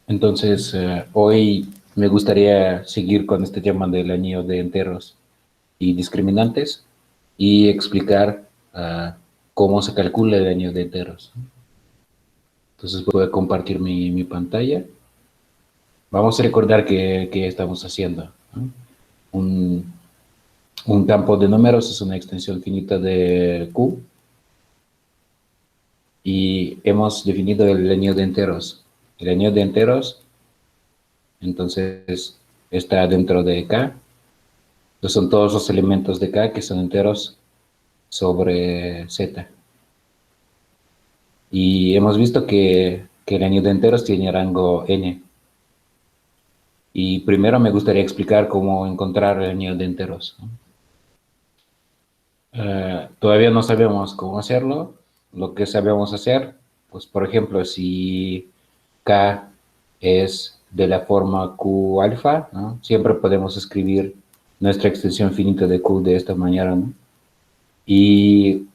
Entonces, hoy me gustaría seguir con este tema del anillo de enteros y discriminantes y explicar cómo se calcula el anillo de enteros. Entonces, voy a compartir mi pantalla. Vamos a recordar qué estamos haciendo, ¿no? Un, un campo de números es una extensión finita de Q y hemos definido el anillo de enteros. El anillo de enteros, entonces, está dentro de K. Entonces son todos los elementos de K que son enteros sobre Z. Y hemos visto que el anillo de enteros tiene rango n. Y primero me gustaría explicar cómo encontrar el anillo de enteros, ¿no? Todavía no sabemos cómo hacerlo. Lo que sabemos hacer, pues por ejemplo, si K es de la forma Q alfa, ¿no? Siempre podemos escribir nuestra extensión finita de Q de esta manera, ¿no? Y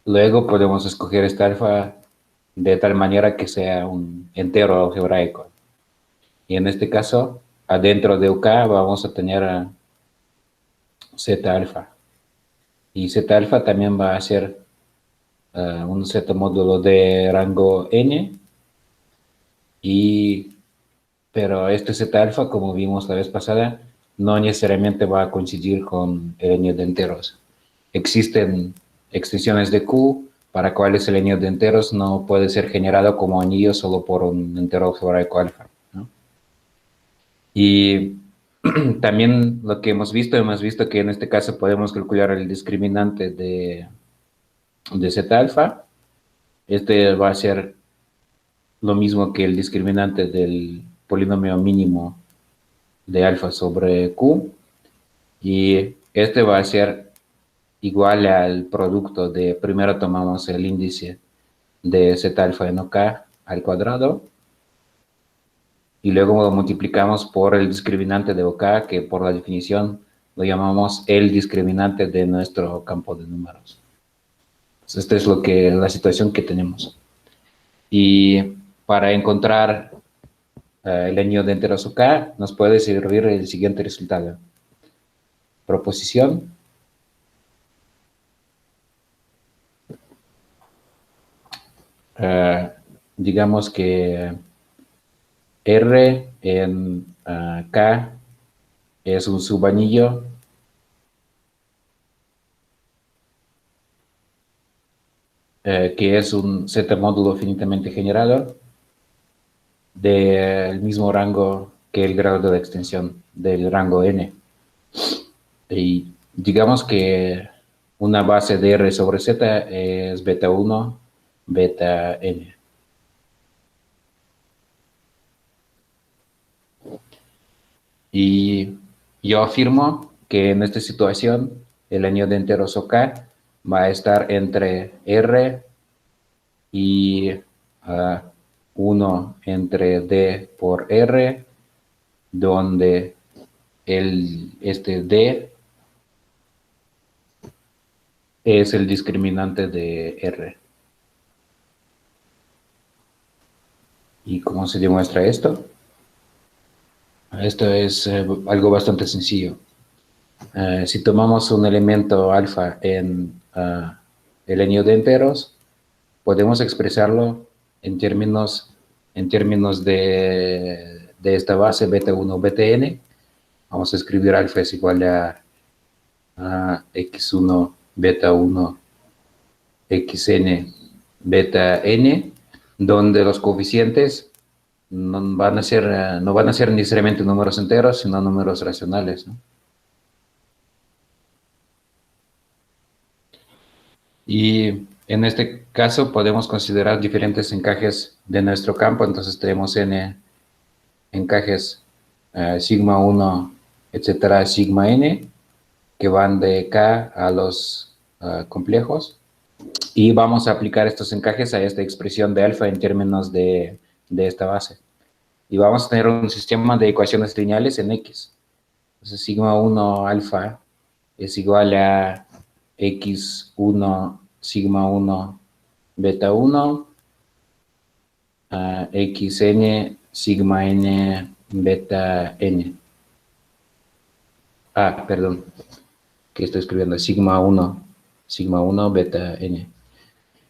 luego podemos escoger esta alfa de tal manera que sea un entero algebraico. Y en este caso, adentro de UK vamos a tener a Z alfa. Y Z alfa también va a ser un Z módulo de rango n. Pero este Z alfa, como vimos la vez pasada, no necesariamente va a coincidir con el anillo de enteros. Existen extensiones de Q para cuales el anillo de enteros no puede ser generado como anillo solo por un entero algebraico alfa, ¿no? Y también lo que hemos visto que en este caso podemos calcular el discriminante de Z alfa. Este va a ser lo mismo que el discriminante del polinomio mínimo de alfa sobre Q. Y este va a ser igual al producto de, primero tomamos el índice de Z alfa en OK al cuadrado y luego lo multiplicamos por el discriminante de OK, que por la definición lo llamamos el discriminante de nuestro campo de números. Entonces, esta es la situación que tenemos. Y para encontrar el anillo de enteros OK, nos puede servir el siguiente resultado. Proposición. Digamos que R en K es un subanillo que es un Z módulo finitamente generado del mismo rango que el grado de la extensión del rango n. Y digamos que una base de R sobre Z es beta 1, beta n. Y yo afirmo que en esta situación el anillo de enteros OK va a estar entre R y 1 entre D por R, donde este D es el discriminante de R. ¿Y cómo se demuestra esto? Esto es algo bastante sencillo. Si tomamos un elemento alfa en el anillo de enteros, podemos expresarlo en términos de esta base beta 1, beta n. Vamos a escribir alfa es igual a x1, beta 1, xn, beta n, donde los coeficientes no van a ser necesariamente números enteros, sino números racionales, ¿no? Y en este caso podemos considerar diferentes encajes de nuestro campo. Entonces tenemos n encajes sigma 1, etcétera, sigma n, que van de K a los complejos. Y vamos a aplicar estos encajes a esta expresión de alfa en términos de esta base. Y vamos a tener un sistema de ecuaciones lineales en X. Entonces sigma 1 alfa es igual a x1 sigma 1 beta 1 xn sigma n beta n. Ah, perdón, que estoy escribiendo sigma 1 beta n.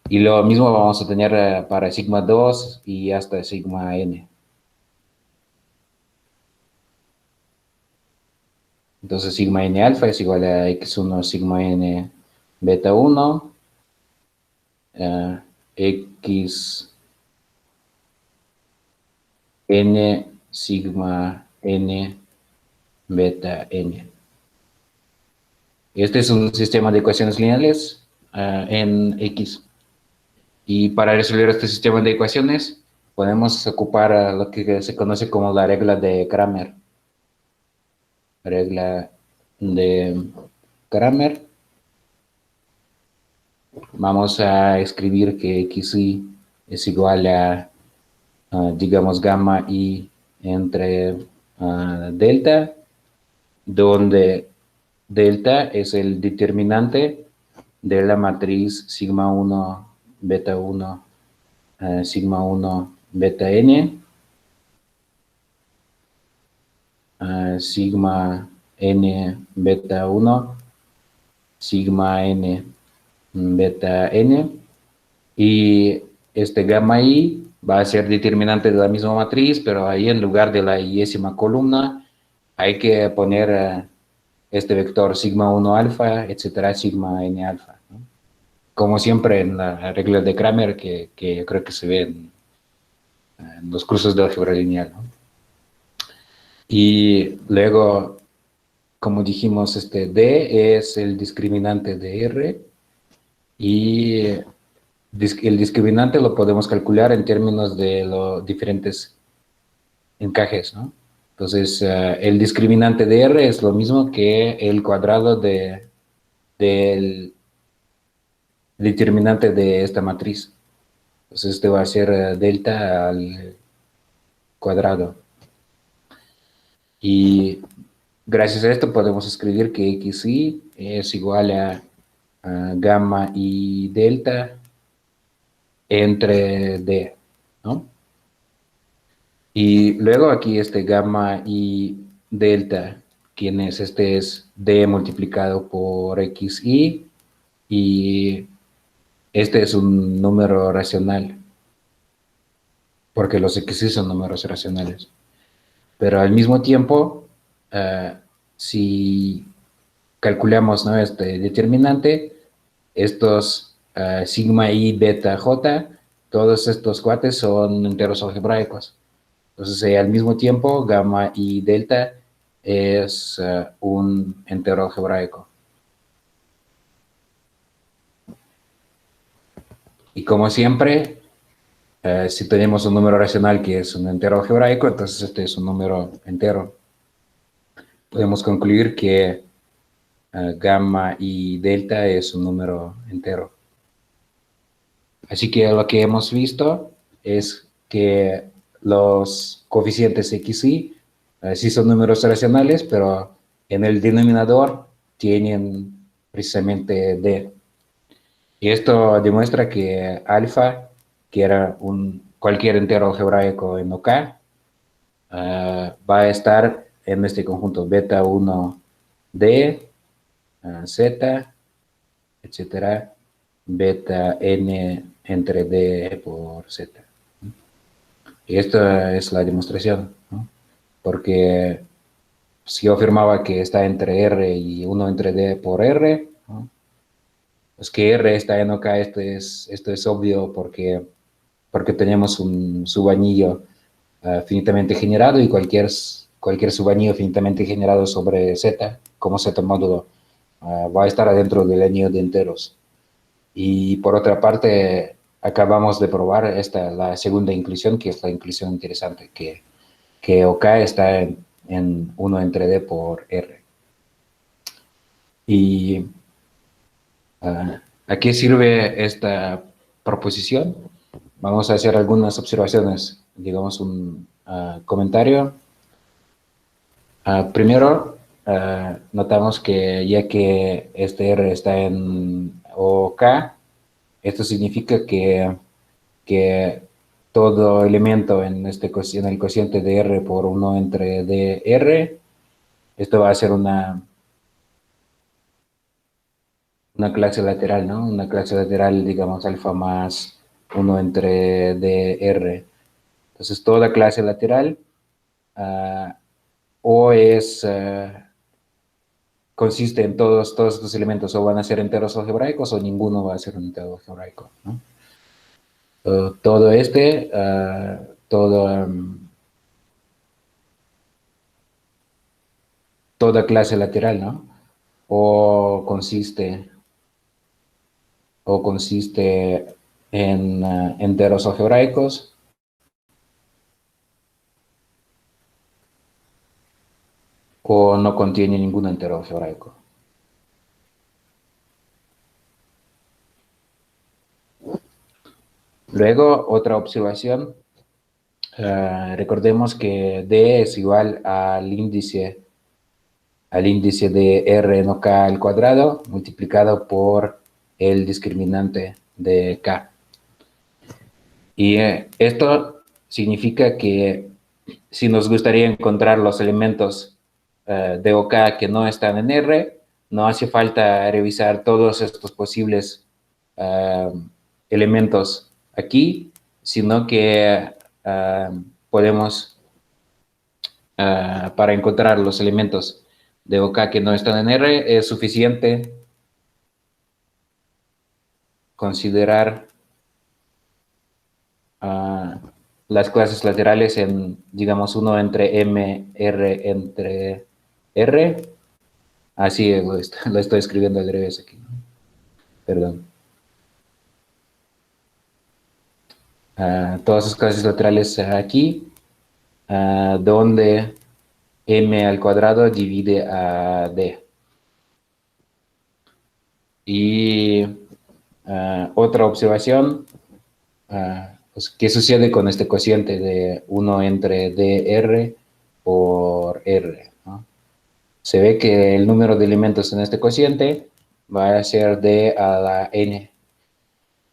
Y lo mismo vamos a tener para sigma 2 y hasta sigma n. Entonces sigma n alfa es igual a x1 sigma n beta 1, x n sigma n beta n. Este es un sistema de ecuaciones lineales en X. Y para resolver este sistema de ecuaciones, podemos ocupar lo que se conoce como la regla de Cramer. Regla de Cramer. Vamos a escribir que xi es igual a, digamos, gamma i entre delta, donde delta es el determinante de la matriz sigma 1 beta 1 sigma 1 beta n, sigma n beta 1 sigma n beta n, y este gamma i va a ser determinante de la misma matriz, pero ahí en lugar de la iésima columna hay que poner este vector sigma 1 alfa, etcétera, sigma n alfa, ¿no? Como siempre en la regla de Cramer, que yo creo que se ve en los cursos de álgebra lineal, ¿no? Y luego, como dijimos, este D es el discriminante de R, y el discriminante lo podemos calcular en términos de los diferentes encajes, ¿no? Entonces, el discriminante de R es lo mismo que el cuadrado del determinante de esta matriz. Entonces, este va a ser delta al cuadrado. Y gracias a esto podemos escribir que xi es igual a gamma y delta entre d, ¿no? Y luego aquí este gamma y delta, quien es, este es d multiplicado por xi, y este es un número racional, porque los xi son números racionales. Pero al mismo tiempo, si calculamos, ¿no?, este determinante, estos sigma i beta j, todos estos cuates son enteros algebraicos. Entonces, al mismo tiempo, gamma y delta es un entero algebraico. Y como siempre, si tenemos un número racional que es un entero algebraico, entonces este es un número entero. Podemos concluir que gamma y delta es un número entero. Así que lo que hemos visto es que los coeficientes xy sí son números racionales, pero en el denominador tienen precisamente d. Y esto demuestra que alfa, que era cualquier entero algebraico en OK, va a estar en este conjunto beta 1 d, z, etcétera, beta n entre d por z. Y esta es la demostración, ¿no? Porque si yo afirmaba que está entre r y 1 entre d por r, ¿no?, pues que r está en OK, esto es obvio porque tenemos un subanillo finitamente generado, y cualquier subanillo finitamente generado sobre z, como z módulo, va a estar adentro del anillo de enteros. Y por otra parte, acabamos de probar la segunda inclusión, que es la inclusión interesante, que OK está en 1 entre d por r. Y ¿a qué sirve esta proposición? Vamos a hacer algunas observaciones, digamos un comentario. Primero, notamos que ya que este R está en OK, esto significa que todo elemento en el cociente de R por 1 entre dr. Esto va a ser una clase lateral, ¿no? Una clase lateral, digamos, alfa más 1 entre dr. Entonces, toda clase lateral o consiste en todos estos elementos, o van a ser enteros algebraicos o ninguno va a ser un entero algebraico, ¿no? Todo toda clase lateral, ¿no? O consiste, en enteros algebraicos o no contiene ningún entero algebraico. Luego, otra observación. Recordemos que D es igual al índice de R no K al cuadrado multiplicado por el discriminante de K. Y esto significa que si nos gustaría encontrar los elementos de OK que no están en R, no hace falta revisar todos estos posibles elementos aquí, sino que podemos, para encontrar los elementos de OK que no están en R, es suficiente considerar las clases laterales en, digamos, 1 entre M, R entre R. Así lo estoy escribiendo al revés aquí, ¿no? Perdón. Todas sus clases laterales aquí, donde M al cuadrado divide a D. Y otra observación, pues, ¿qué sucede con este cociente de 1 entre dr por R, ¿no? Se ve que el número de elementos en este cociente va a ser d a la n.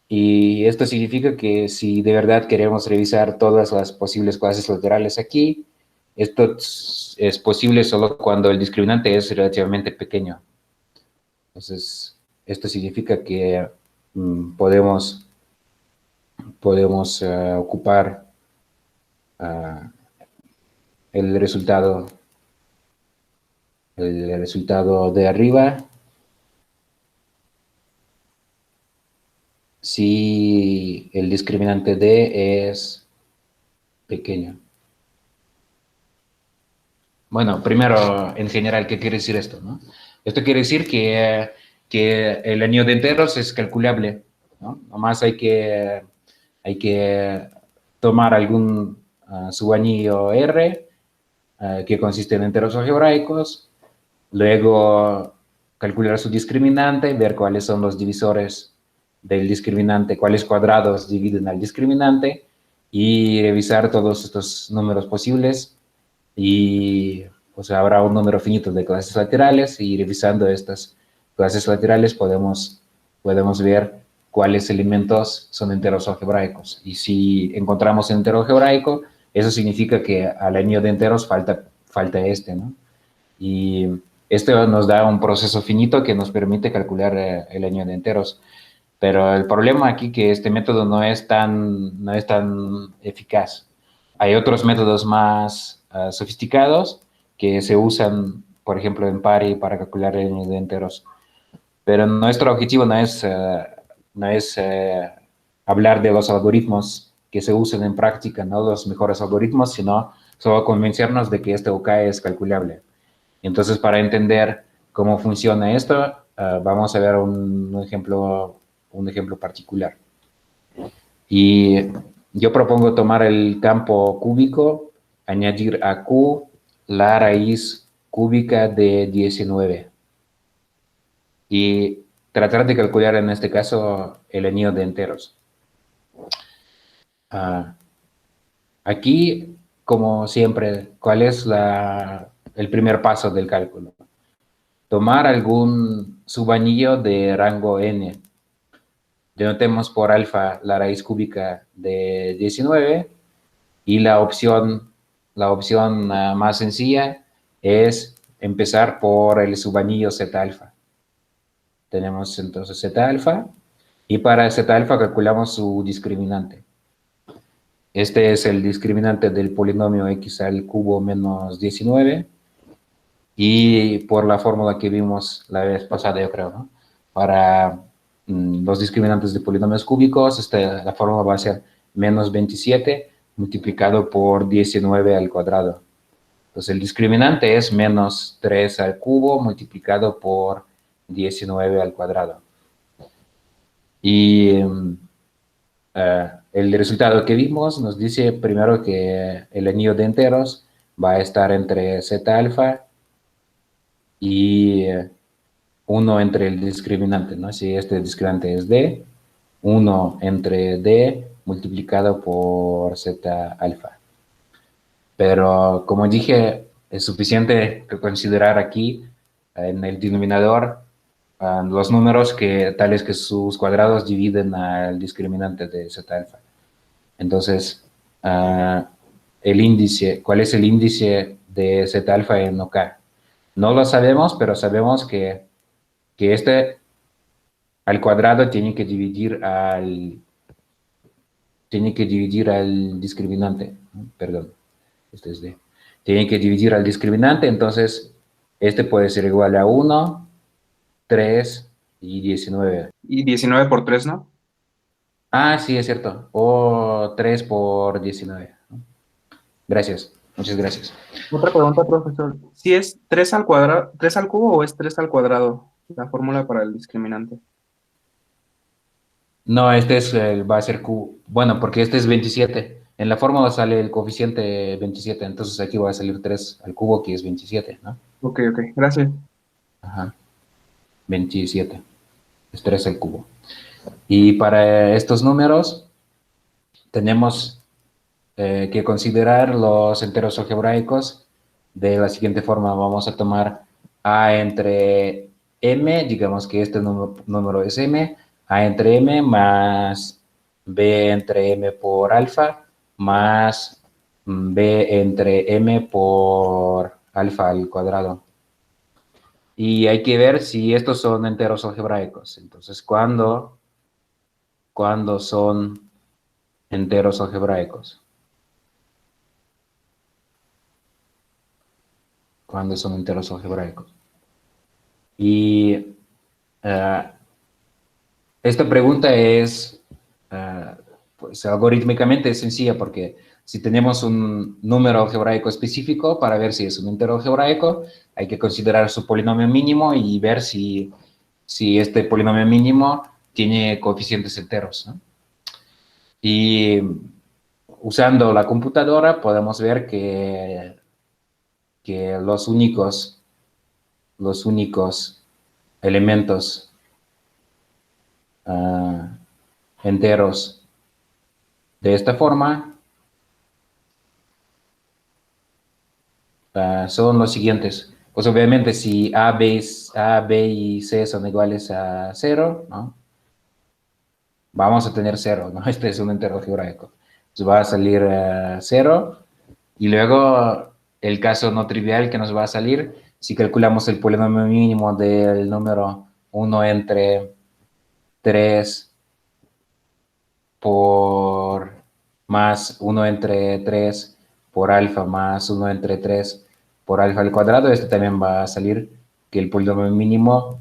Y esto significa que si de verdad queremos revisar todas las posibles clases laterales aquí, esto es posible solo cuando el discriminante es relativamente pequeño. Entonces, esto significa que podemos ocupar el resultado de arriba si el discriminante D es pequeño. Bueno, primero, en general, ¿qué quiere decir esto, no? Esto quiere decir que el anillo de enteros es calculable, ¿no? Nomás hay que tomar algún subanillo R, que consiste en enteros algebraicos, luego calcular su discriminante, ver cuáles son los divisores del discriminante, cuáles cuadrados dividen al discriminante, y revisar todos estos números posibles, y pues habrá un número finito de clases laterales, y revisando estas clases laterales podemos ver cuáles elementos son enteros algebraicos. Y si encontramos entero algebraico, eso significa que al anillo de enteros falta este, ¿no? Y esto nos da un proceso finito que nos permite calcular el anillo de enteros. Pero el problema aquí es que este método no es tan eficaz. Hay otros métodos más sofisticados que se usan, por ejemplo, en PARI para calcular el anillo de enteros. Pero nuestro objetivo no es hablar de los algoritmos que se usan en práctica, no los mejores algoritmos, sino solo convencernos de que este OK es calculable. Entonces, para entender cómo funciona esto, vamos a ver un ejemplo particular. Y yo propongo tomar el campo cúbico, añadir a Q la raíz cúbica de 19 y tratar de calcular en este caso el anillo de enteros. Aquí, como siempre, ¿cuál es el primer paso del cálculo? Tomar algún subanillo de rango n. Denotemos por alfa la raíz cúbica de 19 y la opción más sencilla es empezar por el subanillo Z alfa. Tenemos entonces Z alfa y para Z alfa calculamos su discriminante. Este es el discriminante del polinomio x al cubo menos 19 y por la fórmula que vimos la vez pasada, yo creo, ¿no? Para los discriminantes de polinomios cúbicos, la fórmula va a ser menos 27 multiplicado por 19 al cuadrado. Entonces, el discriminante es menos 3 al cubo multiplicado por 19 al cuadrado. Y el resultado que vimos nos dice primero que el anillo de enteros va a estar entre Z alfa y 1 entre el discriminante, ¿no? Si este discriminante es D, 1 entre D multiplicado por Z alfa. Pero como dije, es suficiente considerar aquí en el denominador los números tales que sus cuadrados dividen al discriminante de Z alfa. Entonces, ¿cuál es el índice de Z alfa en OK? No lo sabemos, pero sabemos que este al cuadrado tiene que dividir al discriminante, ¿no? Perdón, este es D. Tiene que dividir al discriminante, entonces este puede ser igual a 1, 3 y 19. Y 19 por 3, ¿no? Ah, sí, es cierto. O 3 por 19. Gracias, muchas gracias. Otra pregunta, profesor. ¿Si es 3 al cuadrado, 3 al cubo o es 3 al cuadrado la fórmula para el discriminante? No, va a ser Q. Bueno, porque este es 27. En la fórmula sale el coeficiente 27, entonces aquí va a salir 3 al cubo, que es 27, ¿no? Ok, gracias. Ajá, 27. Es 3 al cubo. Y para estos números tenemos que considerar los enteros algebraicos de la siguiente forma. Vamos a tomar A entre M, digamos que este número es M, A entre M más B entre M por alfa más B entre M por alfa al cuadrado. Y hay que ver si estos son enteros algebraicos. Entonces, ¿cuándo son enteros algebraicos? ¿Cuándo son enteros algebraicos? Y esta pregunta es, pues algorítmicamente es sencilla porque si tenemos un número algebraico específico para ver si es un entero algebraico, hay que considerar su polinomio mínimo y ver si este polinomio mínimo tiene coeficientes enteros, ¿no? Y usando la computadora podemos ver que los únicos elementos enteros de esta forma son los siguientes. Pues obviamente si A, B y C son iguales a 0, ¿no? Vamos a tener 0, ¿no? Este es un entero algebraico. Entonces va a salir 0 y luego el caso no trivial que nos va a salir, si calculamos el polinomio mínimo del número 1 entre 3 por más 1 entre 3 por alfa más 1 entre 3 por alfa al cuadrado, este también va a salir que el polinomio mínimo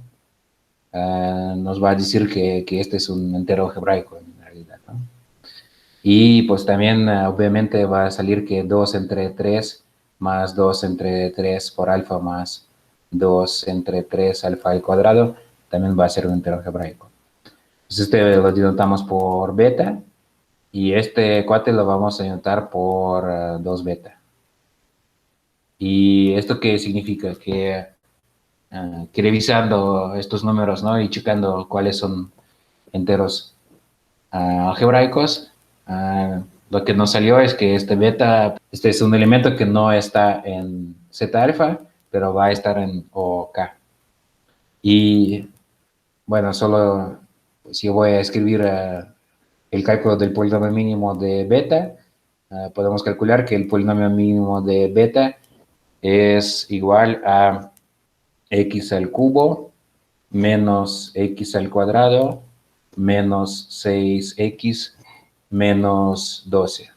nos va a decir que este es un entero algebraico en realidad, ¿no? Y pues también obviamente va a salir que 2 entre 3 más 2 entre 3 por alfa más 2 entre 3 alfa al cuadrado también va a ser un entero algebraico. Entonces este lo denotamos por beta y este cuate lo vamos a denotar por 2 beta. ¿Y esto qué significa? Que revisando estos números, ¿no? Y checando cuáles son enteros algebraicos, lo que nos salió es que este beta, este es un elemento que no está en Z alfa, pero va a estar en OK. Y bueno, solo si yo voy a escribir el cálculo del polinomio mínimo de beta, podemos calcular que el polinomio mínimo de beta es igual a x al cubo menos x al cuadrado menos 6x menos 12.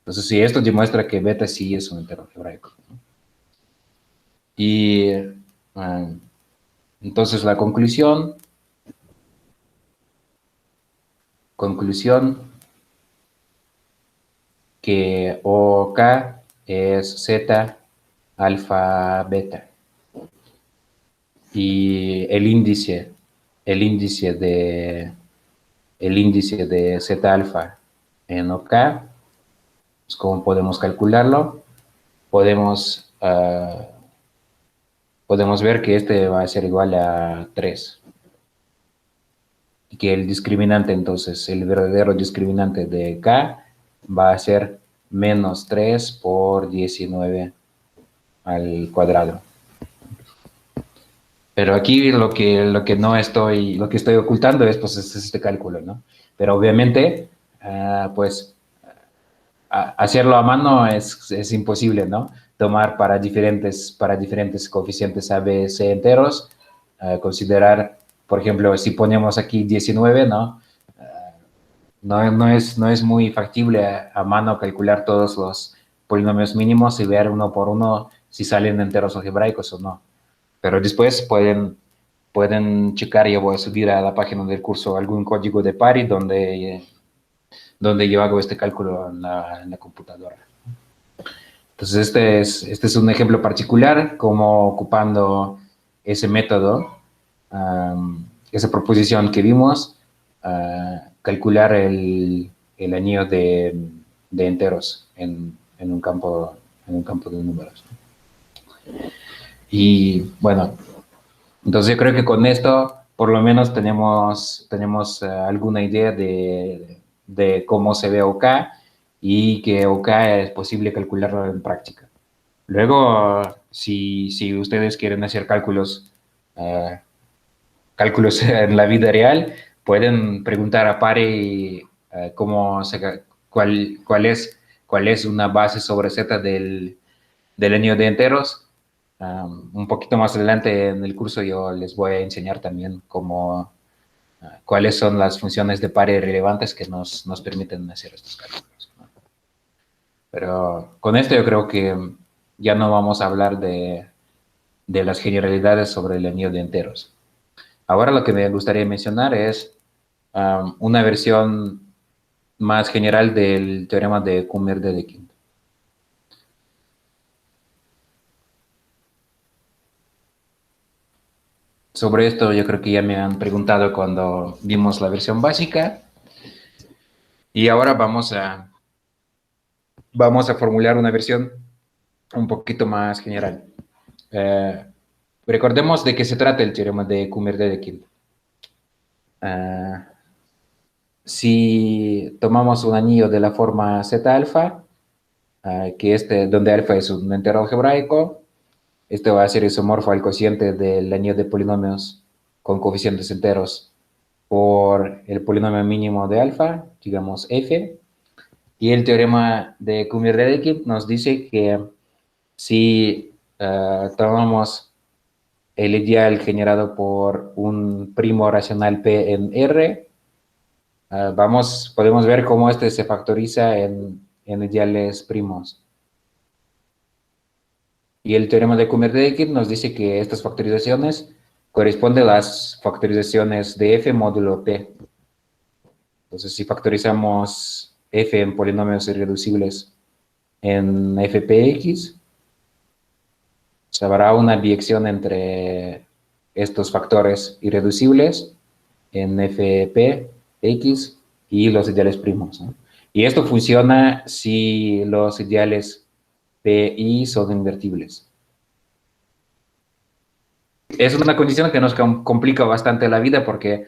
Entonces, si esto demuestra que beta sí es un entero algebraico. Y entonces la conclusión que OK es Z alfa beta. Y el índice de Z alfa en OK, pues, ¿cómo podemos calcularlo? Podemos ver que este va a ser igual a 3. Y que el discriminante, entonces, el verdadero discriminante de K va a ser menos 3 por 19 al cuadrado. Pero aquí lo que estoy ocultando es, pues, es este cálculo, ¿no? Pero obviamente, pues, hacerlo a mano es imposible, ¿no? Tomar para diferentes coeficientes A, B, C enteros, considerar, por ejemplo, si ponemos aquí 19, ¿no? No es muy factible a mano calcular todos los polinomios mínimos y ver uno por uno si salen enteros algebraicos o no. Pero después pueden checar, yo voy a subir a la página del curso algún código de Pari donde yo hago este cálculo en la computadora. Entonces, este es un ejemplo particular, como ocupando ese método, esa proposición que vimos, calcular el anillo de enteros en un campo de números. Y bueno, entonces yo creo que con esto por lo menos tenemos alguna idea de cómo se ve OK y que OK es posible calcularlo en práctica. Luego, si ustedes quieren hacer cálculos en la vida real, pueden preguntar a Pare cuál es una base sobre Z del anillo de enteros. Un poquito más adelante en el curso yo les voy a enseñar también cuáles son las funciones de Pare relevantes que nos permiten hacer estos cálculos, ¿no? Pero con esto yo creo que ya no vamos a hablar de las generalidades sobre el anillo de enteros. Ahora lo que me gustaría mencionar es una versión más general del teorema de Coulomb-Dedekind. Sobre esto yo creo que ya me han preguntado cuando vimos la versión básica. Y ahora vamos a formular una versión un poquito más general. Recordemos de qué se trata el teorema de Coulomb-Dedekind. Si tomamos un anillo de la forma Z alfa, donde alfa es un entero algebraico, este va a ser isomorfo al cociente del anillo de polinomios con coeficientes enteros por el polinomio mínimo de alfa, digamos f. Y el teorema de Coulomb-Dedekind nos dice que si tomamos el ideal generado por un primo racional P en R, podemos ver cómo este se factoriza en ideales primos. Y el teorema de Coulomb-Dedekind nos dice que estas factorizaciones corresponden a las factorizaciones de f módulo P. Entonces, si factorizamos f en polinomios irreducibles en fpx, se habrá una biección entre estos factores irreducibles en fpx y los ideales primos, ¿no? Y esto funciona si los ideales P y son invertibles. Es una condición que nos complica bastante la vida porque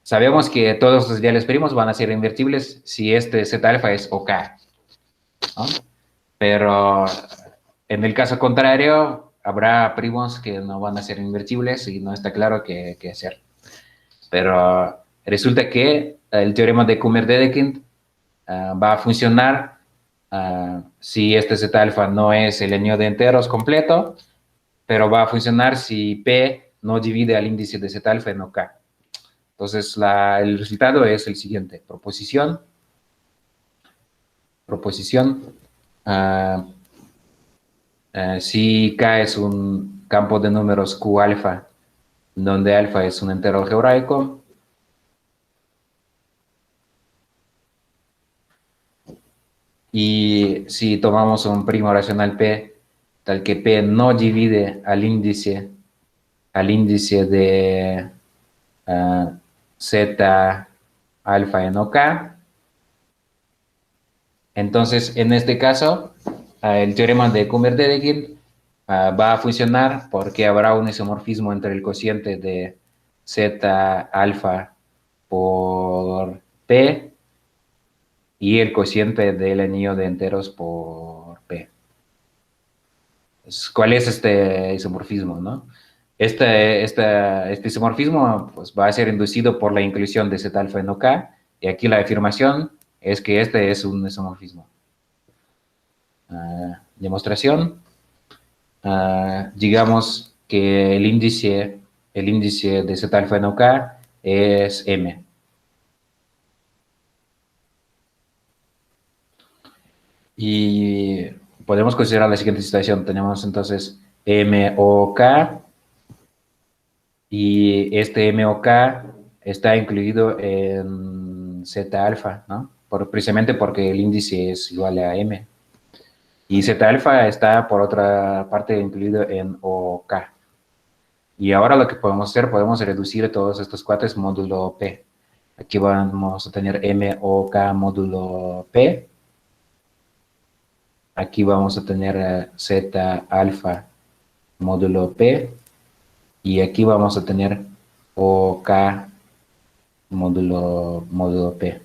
sabemos que todos los ideales primos van a ser invertibles si este Z alfa es OK, ¿no? Pero en el caso contrario, habrá primos que no van a ser invertibles y no está claro qué hacer. Pero resulta que el teorema de Kummer-Dedekind va a funcionar si este Z alfa no es el anillo de enteros completo, pero va a funcionar si P no divide al índice de Z alfa en OK. Entonces, el resultado es el siguiente. Proposición. Si K es un campo de números Q alfa, donde alfa es un entero algebraico, y si tomamos un primo racional P, tal que P no divide al índice de Z alfa en OK, entonces en este caso el teorema de Kummer-Dedekind va a funcionar porque habrá un isomorfismo entre el cociente de Z alfa por P y el cociente del anillo de enteros por P. ¿Cuál es este isomorfismo, no? Este isomorfismo pues, va a ser inducido por la inclusión de Z alfa en OK, y aquí la afirmación es que este es un isomorfismo. Demostración. Digamos que el índice de Z alfa en OK es M. Y podemos considerar la siguiente situación. Tenemos entonces MOK, y este MOK está incluido en Z alfa, ¿no? Precisamente porque el índice es igual a M. Y Z alfa está, por otra parte, incluido en OK. Y ahora lo que podemos hacer, podemos reducir todos estos cuates módulo P. Aquí vamos a tener MOK módulo P. Aquí vamos a tener Z alfa módulo P. Y aquí vamos a tener OK módulo P.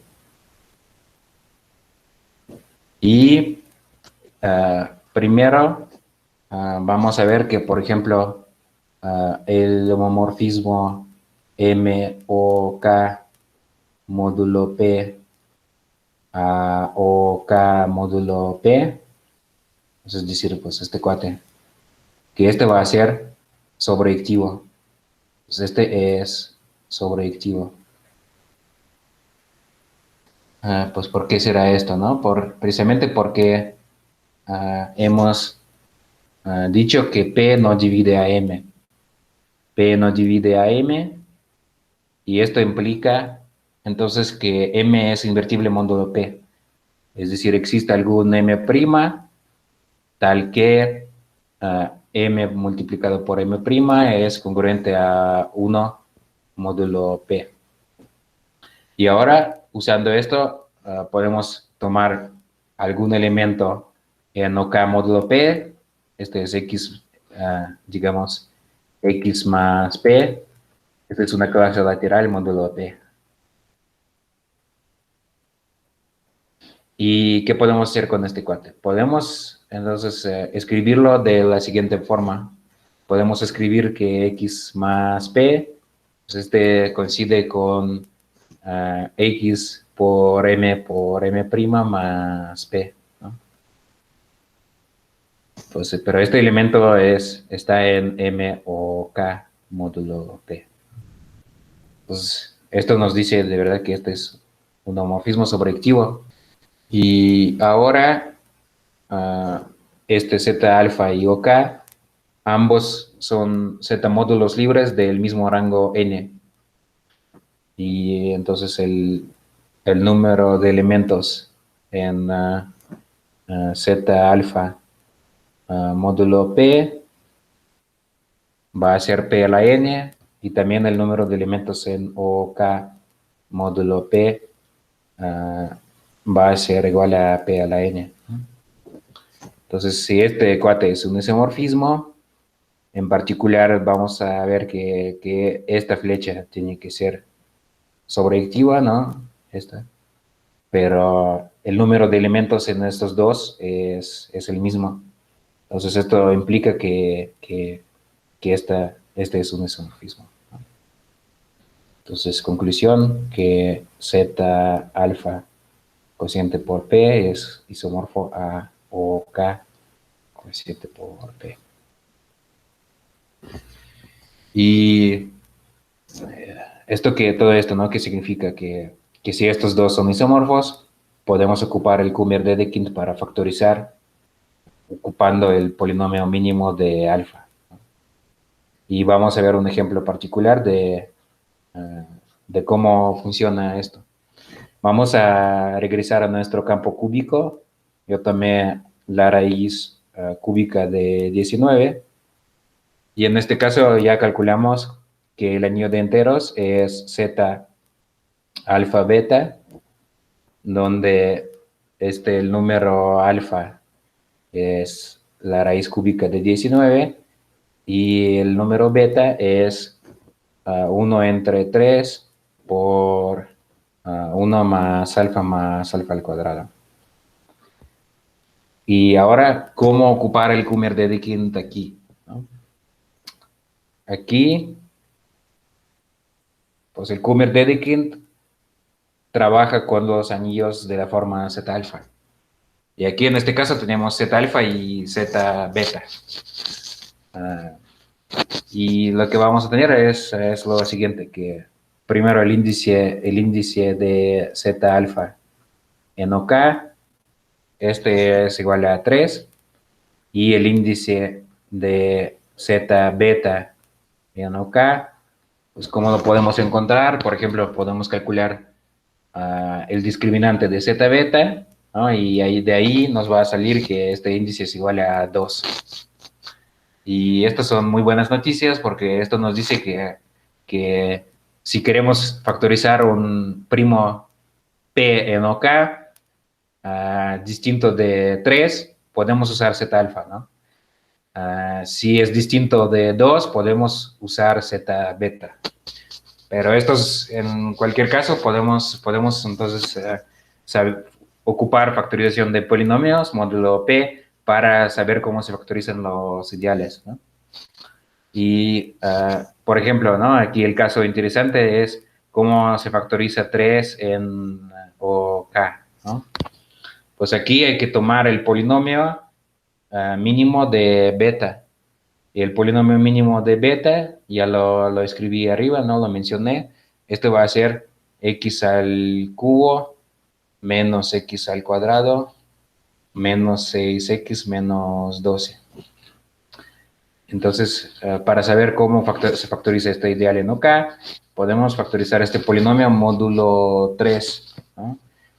Y primero vamos a ver que, por ejemplo, el homomorfismo MOK módulo P a OK módulo P, es decir, pues este cuate, que este va a ser sobreactivo. Pues este es sobreactivo. Pues, ¿por qué será esto, no? Precisamente porque hemos dicho que P no divide a M. P no divide a M, y esto implica entonces que M es invertible módulo P. Es decir, existe algún M' tal que M multiplicado por M' es congruente a 1 módulo P. Y ahora, usando esto, podemos tomar algún elemento en OK módulo P. Este es X, digamos, X más P. Esta es una clase lateral módulo P. ¿Y qué podemos hacer con este cuate? Podemos, entonces, escribirlo de la siguiente forma. Podemos escribir que X más P, pues este coincide con X por M más P, ¿no? Pues, pero este elemento está en M o K módulo P. Pues esto nos dice de verdad que este es un homomorfismo sobreactivo. Y ahora, este Z alfa y OK, ambos son Z módulos libres del mismo rango N. Y entonces el número de elementos en Z alfa módulo P va a ser P a la N, y también el número de elementos en OK módulo P va a ser igual a P a la N. Entonces, si este cuate es un isomorfismo, en particular vamos a ver que esta flecha tiene que ser sobreactiva, ¿no? Esta. Pero el número de elementos en estos dos es el mismo. Entonces, esto implica que este es un isomorfismo, ¿no? Entonces, conclusión, que Z alfa cociente por P es isomorfo a OK cociente por P. Y todo esto, ¿no? ¿Qué significa? Que si estos dos son isomorfos, podemos ocupar el Kummer de Dedekind para factorizar ocupando el polinomio mínimo de alfa. Y vamos a ver un ejemplo particular de cómo funciona esto. Vamos a regresar a nuestro campo cúbico. Yo tomé la raíz cúbica de 19. Y en este caso ya calculamos que el anillo de enteros es Z alfa beta, donde el número alfa es la raíz cúbica de 19 y el número beta es 1 entre 3 por 1 más alfa al cuadrado. Y ahora, ¿cómo ocupar el Kummer de Dedekind aquí? ¿No? Aquí, pues el Kummer de Dedekind trabaja con los anillos de la forma Z alfa. Y aquí en este caso tenemos Z alfa y Z beta. Y lo que vamos a tener es lo siguiente, que primero el índice de Z alfa en OK, este es igual a 3, y el índice de Z beta en OK, pues ¿cómo lo podemos encontrar? Por ejemplo, podemos calcular el discriminante de Z beta, ¿no? Y de ahí nos va a salir que este índice es igual a 2. Y estas son muy buenas noticias porque esto nos dice que si queremos factorizar un primo P en OK distinto de 3, podemos usar Z alfa, ¿no? Si es distinto de 2, podemos usar Z beta. Pero estos, en cualquier caso, podemos entonces ocupar factorización de polinomios, módulo P, para saber cómo se factorizan los ideales, ¿no? Y, por ejemplo, ¿no? Aquí el caso interesante es cómo se factoriza 3 en OK, ¿no? Pues aquí hay que tomar el polinomio mínimo de beta. Y el polinomio mínimo de beta, ya lo escribí arriba, ¿no? Lo mencioné. Este va a ser x al cubo menos x al cuadrado menos 6x menos 12. Entonces, para saber cómo se factoriza este ideal en OK, podemos factorizar este polinomio módulo 3, ¿no?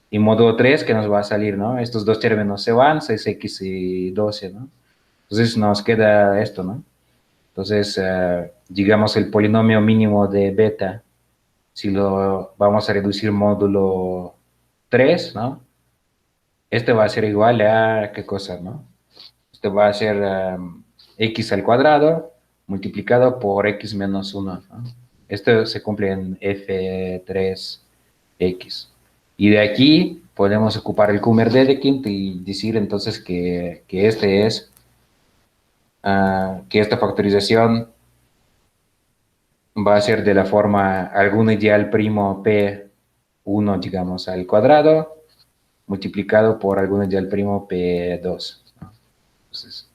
Y módulo 3, que nos va a salir, ¿no? Estos dos términos se van, 6x y 12, ¿no? Entonces, nos queda esto, ¿no? Entonces, digamos, el polinomio mínimo de beta, si lo vamos a reducir módulo 3, ¿no? Este va a ser igual a, ¿qué cosa, no? Este va a ser x al cuadrado multiplicado por x menos 1, ¿no? Esto se cumple en f3x. Y de aquí podemos ocupar el Kummer de Dedekind y decir entonces que esta factorización va a ser de la forma algún ideal primo P1, digamos, al cuadrado, multiplicado por algún ideal primo P2, ¿no? Entonces,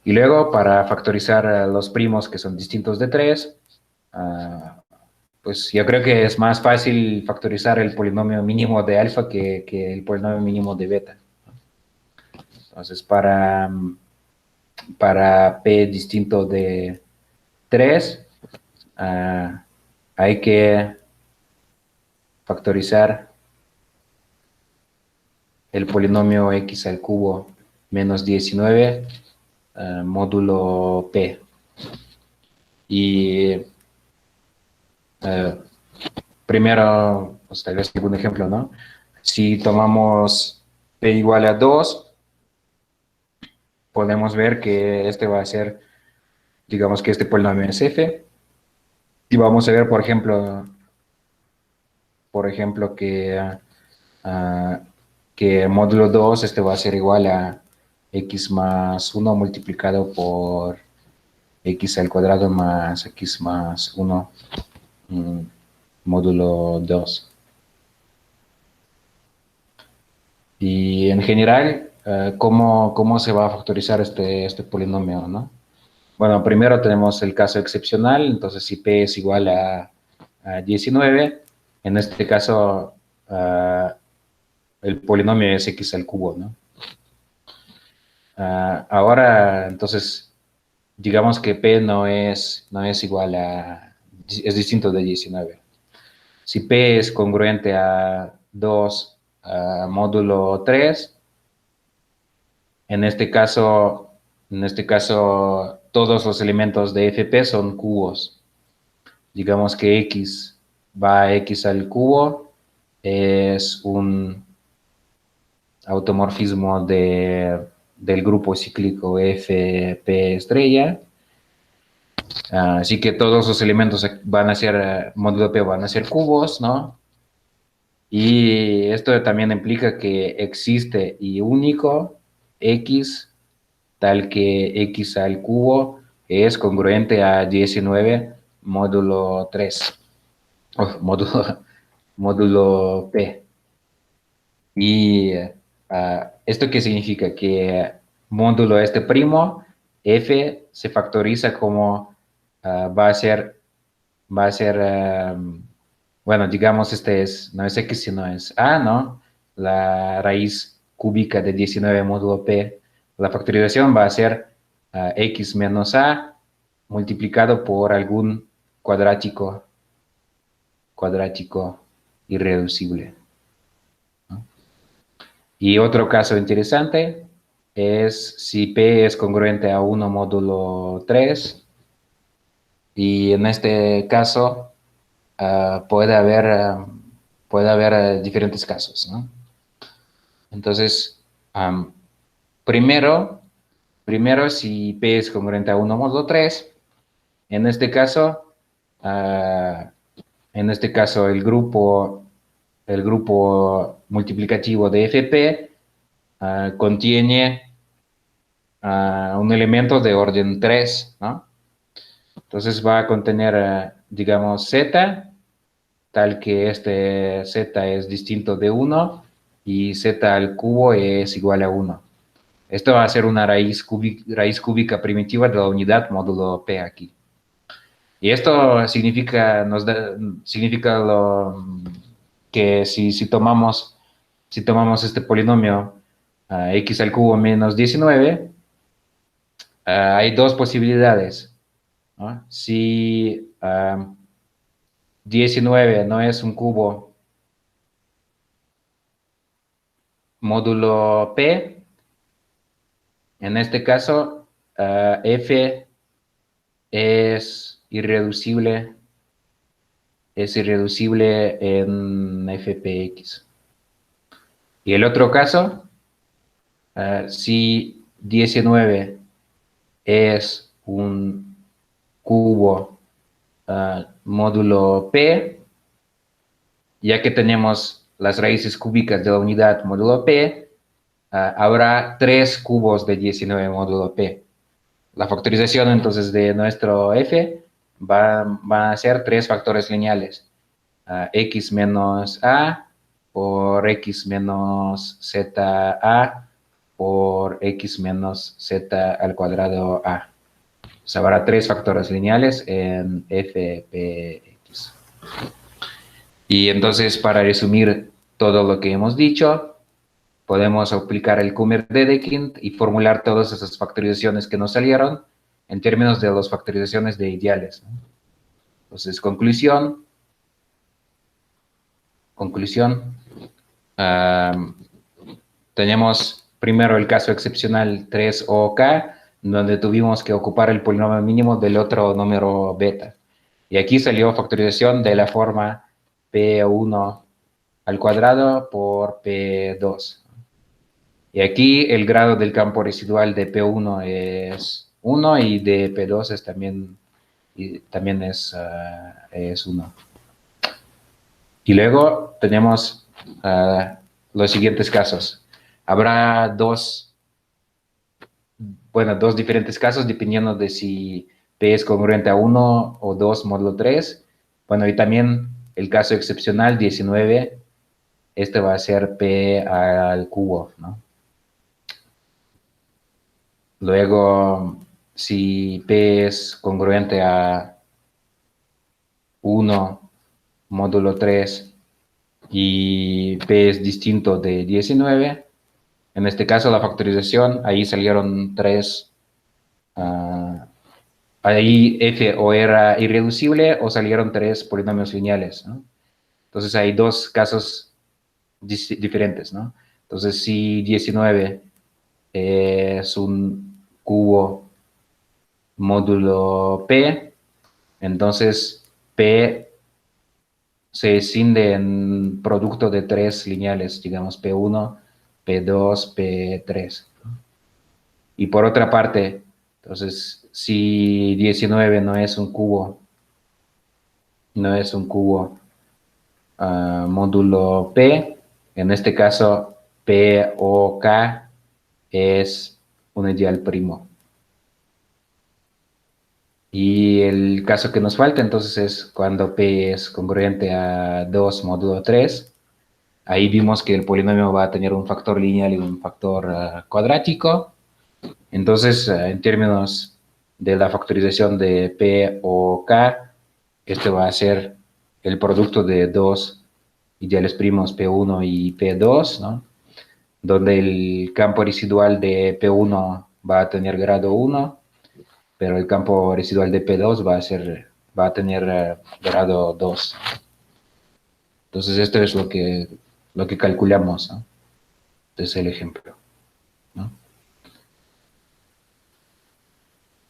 y luego, para factorizar los primos que son distintos de 3, pues yo creo que es más fácil factorizar el polinomio mínimo de alfa que el polinomio mínimo de beta. Entonces, para P distinto de 3, hay que factorizar el polinomio x al cubo menos 19 módulo P. Y primero, pues tal vez algún ejemplo, ¿no? Si tomamos P igual a 2, podemos ver que este va a ser, digamos que este polinomio es f. Y vamos a ver, por ejemplo que módulo 2, este va a ser igual a x más 1 multiplicado por x al cuadrado más x más 1 mm, módulo 2. Y en general, ¿cómo se va a factorizar este polinomio, ¿no? Bueno, primero tenemos el caso excepcional, entonces si P es igual a 19, en este caso el polinomio es x al cubo, ¿no? Ahora, entonces, digamos que P no es igual es distinto de 19. Si P es congruente a 2 módulo 3, en este caso, todos los elementos de FP son cubos. Digamos que X va a X al cubo, es un automorfismo del grupo cíclico FP estrella. Así que todos los elementos van a ser, módulo P van a ser cubos, ¿no? Y esto también implica que existe y único X, tal que X al cubo es congruente a 19 módulo 3, o módulo P. Y ¿esto qué significa? Que módulo este primo, F, se factoriza como va a ser, bueno, digamos, no es X, sino es A, ¿no? La raíz cúbica de 19 módulo P. La factorización va a ser X menos A multiplicado por algún cuadrático irreducible. Y otro caso interesante es si P es congruente a 1 módulo 3, y en este caso puede haber diferentes casos, ¿no? Entonces, primero, si P es congruente a 1 módulo 3, en este caso, ah, el grupo multiplicativo de FP contiene un elemento de orden 3, ¿no? Entonces va a contener, digamos, Z, tal que este Z es distinto de 1 y Z al cubo es igual a 1. Esto va a ser una raíz cúbica primitiva de la unidad módulo P aquí. Y esto significa que si tomamos este polinomio x al cubo menos 19, hay dos posibilidades, ¿no? Si 19 no es un cubo módulo P, en este caso F es irreducible en FPX. Y el otro caso, si 19 es un cubo módulo P, ya que tenemos las raíces cúbicas de la unidad módulo P, habrá 3 cubos de 19 módulo P. La factorización entonces de nuestro F va a ser 3 factores lineales. X menos A por X menos ZA por X menos Z al cuadrado A. Entonces habrá 3 factores lineales en FPX. Y entonces, para resumir todo lo que hemos dicho, podemos aplicar el Kummer-Dedekind y formular todas esas factorizaciones que nos salieron en términos de las factorizaciones de ideales, ¿no? Entonces, conclusión, tenemos primero el caso excepcional 3OK, donde tuvimos que ocupar el polinomio mínimo del otro número beta. Y aquí salió factorización de la forma P1 al cuadrado por P2. Y aquí el grado del campo residual de P1 es 1 y de P2 también es 1. Y luego tenemos los siguientes casos. Habrá dos diferentes casos dependiendo de si P es congruente a 1 o 2 módulo 3. Bueno, y también el caso excepcional 19, este va a ser P al cubo, ¿no? Luego, si P es congruente a 1 módulo 3 y P es distinto de 19, en este caso la factorización, ahí salieron tres, ahí F o era irreducible o salieron tres polinomios lineales, ¿no? Entonces hay dos casos diferentes, ¿no? Entonces si 19 es un cubo módulo P, entonces P se escinde en producto de tres lineales, digamos P1, P2, P3. Y por otra parte, entonces, si 19 no es un cubo, módulo P, en este caso P o K es un ideal primo. Y el caso que nos falta entonces es cuando P es congruente a 2 módulo 3. Ahí vimos que el polinomio va a tener un factor lineal y un factor cuadrático. Entonces, en términos de la factorización de P o K, este va a ser el producto de dos ideales primos P1 y P2, ¿no? Donde el campo residual de P1 va a tener grado 1, pero el campo residual de P2 va a tener grado 2. Entonces, esto es lo que calculamos, ¿no? Este es el ejemplo, ¿no?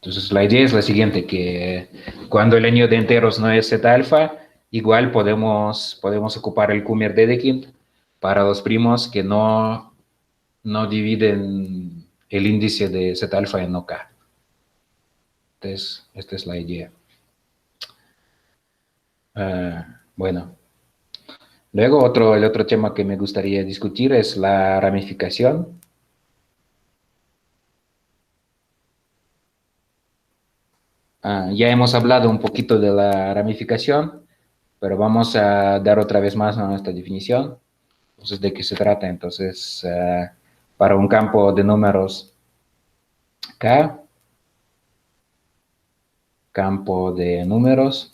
Entonces, la idea es la siguiente, que cuando el año de enteros no es zeta alfa, igual podemos ocupar el Kummer-Dedekind para los primos que no dividen el índice de zeta alfa en OK. Entonces, esta es la idea. Bueno, luego el otro tema que me gustaría discutir es la ramificación. Ya hemos hablado un poquito de la ramificación, pero vamos a dar otra vez más a nuestra definición. Entonces, ¿de qué se trata? Entonces, para un campo de números K, campo de números,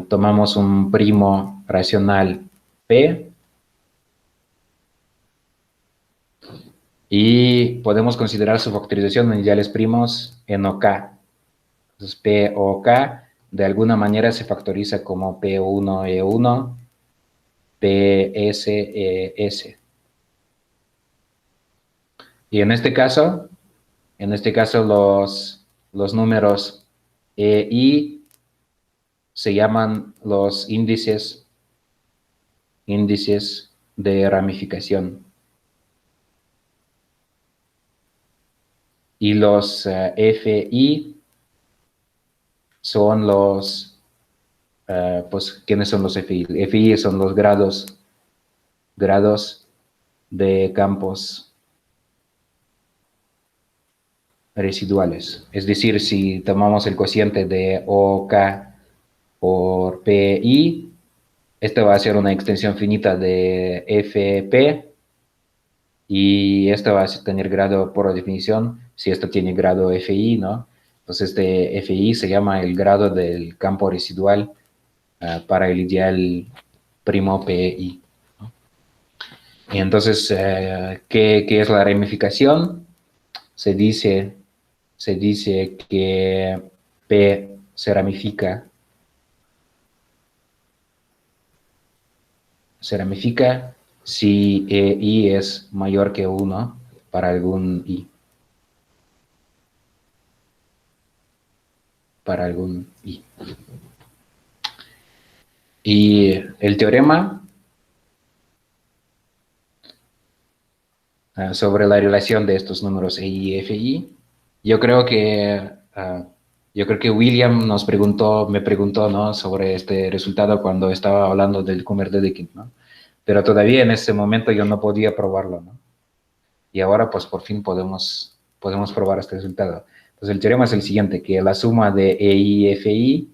tomamos un primo racional P y podemos considerar su factorización en ideales primos en OK. Entonces, P o K de alguna manera se factoriza como P1E1, PSES. Y en este caso los números E y se llaman los índices de ramificación. Y los FI son los, pues, ¿quiénes son los FI? FI son los grados de campos residuales. Es decir, si tomamos el cociente de OK por PI, este va a ser una extensión finita de FP y esto va a tener grado por definición, si esto tiene grado FI, ¿no? Entonces este FI se llama el grado del campo residual para el ideal primo PI, ¿no? Y entonces, ¿qué es la ramificación? Se dice que P se ramifica si I es mayor que 1 para algún I. Y el teorema sobre la relación de estos números EI y FI, yo creo que William me preguntó, ¿no?, sobre este resultado cuando estaba hablando del Kummer-Dedekind, ¿no? Pero todavía en ese momento yo no podía probarlo, ¿no? Y ahora pues por fin podemos probar este resultado. Entonces el teorema es el siguiente, que la suma de EI y FI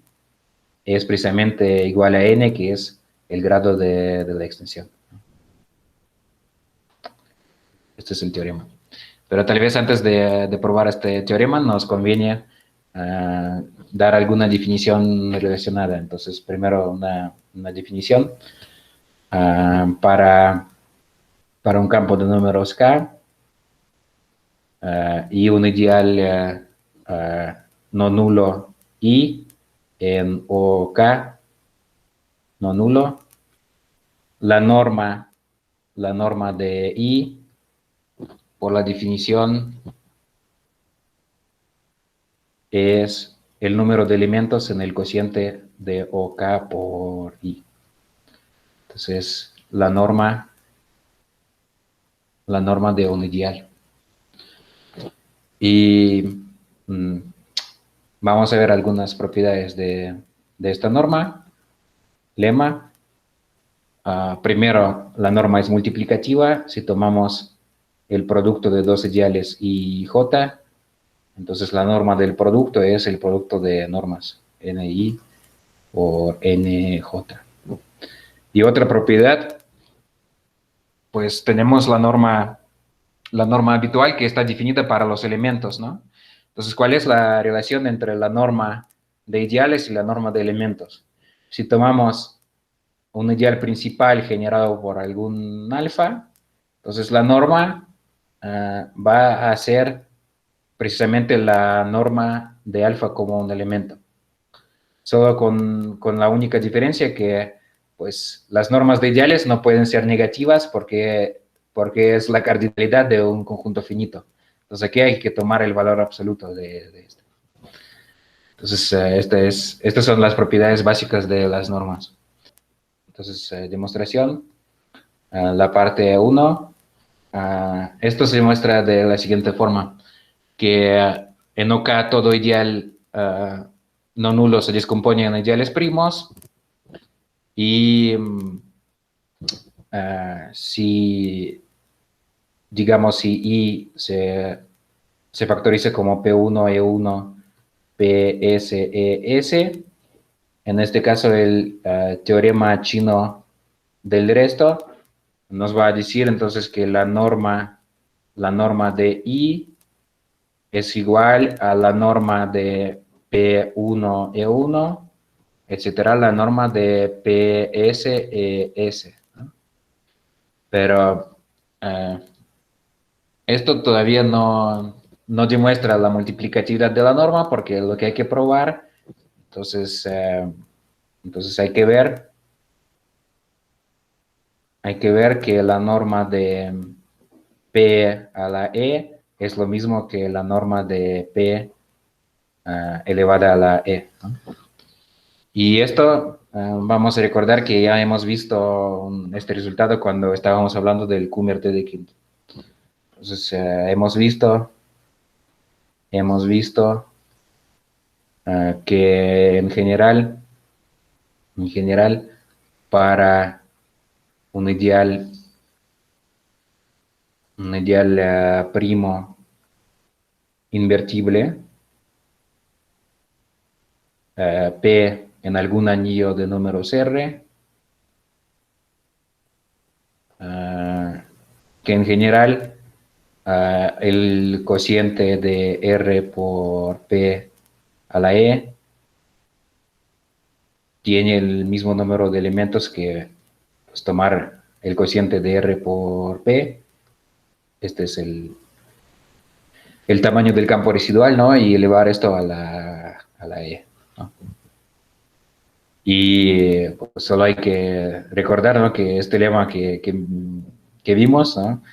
es precisamente igual a n, que es el grado de la extensión. Este es el teorema. Pero tal vez antes de probar este teorema nos conviene dar alguna definición relacionada. Entonces, primero una definición para un campo de números K y un ideal no nulo I en OK no nulo. La norma de I por la definición es el número de elementos en el cociente de OK por I. Entonces, la norma de un ideal. Y vamos a ver algunas propiedades de esta norma. Lema. Primero, la norma es multiplicativa. Si tomamos el producto de dos ideales I y J, entonces la norma del producto es el producto de normas, NI por NJ. Y otra propiedad, pues tenemos la norma habitual que está definida para los elementos, ¿no? Entonces, ¿cuál es la relación entre la norma de ideales y la norma de elementos? Si tomamos un ideal principal generado por algún alfa, entonces la norma va a ser precisamente la norma de alfa como un elemento. Solo con la única diferencia que pues las normas de ideales no pueden ser negativas porque es la cardinalidad de un conjunto finito. Entonces aquí hay que tomar el valor absoluto de esto. Entonces estas son las propiedades básicas de las normas. Entonces demostración, la parte 1. Esto se muestra de la siguiente forma, que en OK todo ideal no nulo se descompone en ideales primos y si, digamos, si I se factoriza como P1, E1, P, S, E, S, en este caso el teorema chino del resto nos va a decir entonces que la norma de I es igual a la norma de P1, E1, etcétera, la norma de PS, ES, ¿no? Pero esto todavía no demuestra la multiplicatividad de la norma porque lo que hay que probar, entonces hay que ver que la norma de P a la E es lo mismo que la norma de P elevada a la E, ¿no? Y esto vamos a recordar que ya hemos visto este resultado cuando estábamos hablando del Kummer-Dedekind. Entonces hemos visto que en general para un ideal primo invertible, P en algún anillo de números R, que en general el cociente de R por P a la E tiene el mismo número de elementos que pues, tomar el cociente de R por P. Este es el tamaño del campo residual, ¿no? Y elevar esto a la E, ¿no? Y pues, solo hay que recordar, ¿no?, que este lema que vimos, ¿no?,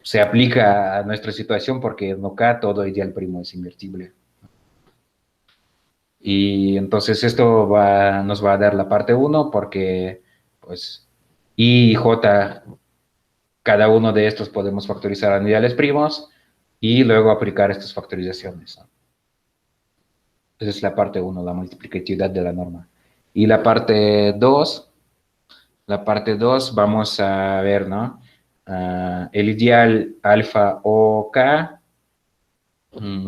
se aplica a nuestra situación porque en OK todo ideal primo es invertible. Y entonces esto nos va a dar la parte 1 porque pues I y J, cada uno de estos podemos factorizar a ideales primos y luego aplicar estas factorizaciones, ¿no? Esa es la parte 1, la multiplicatividad de la norma. Y la parte 2 vamos a ver, ¿no? El ideal alfa OK,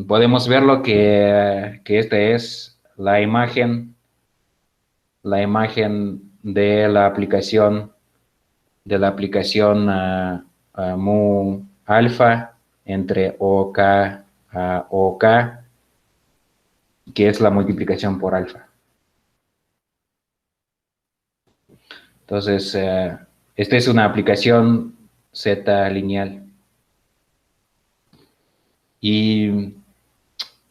podemos verlo que esta es la imagen la imagen de la aplicación mu alfa entre OK a OK, que es la multiplicación por alfa. Entonces, esta es una aplicación Z lineal. Y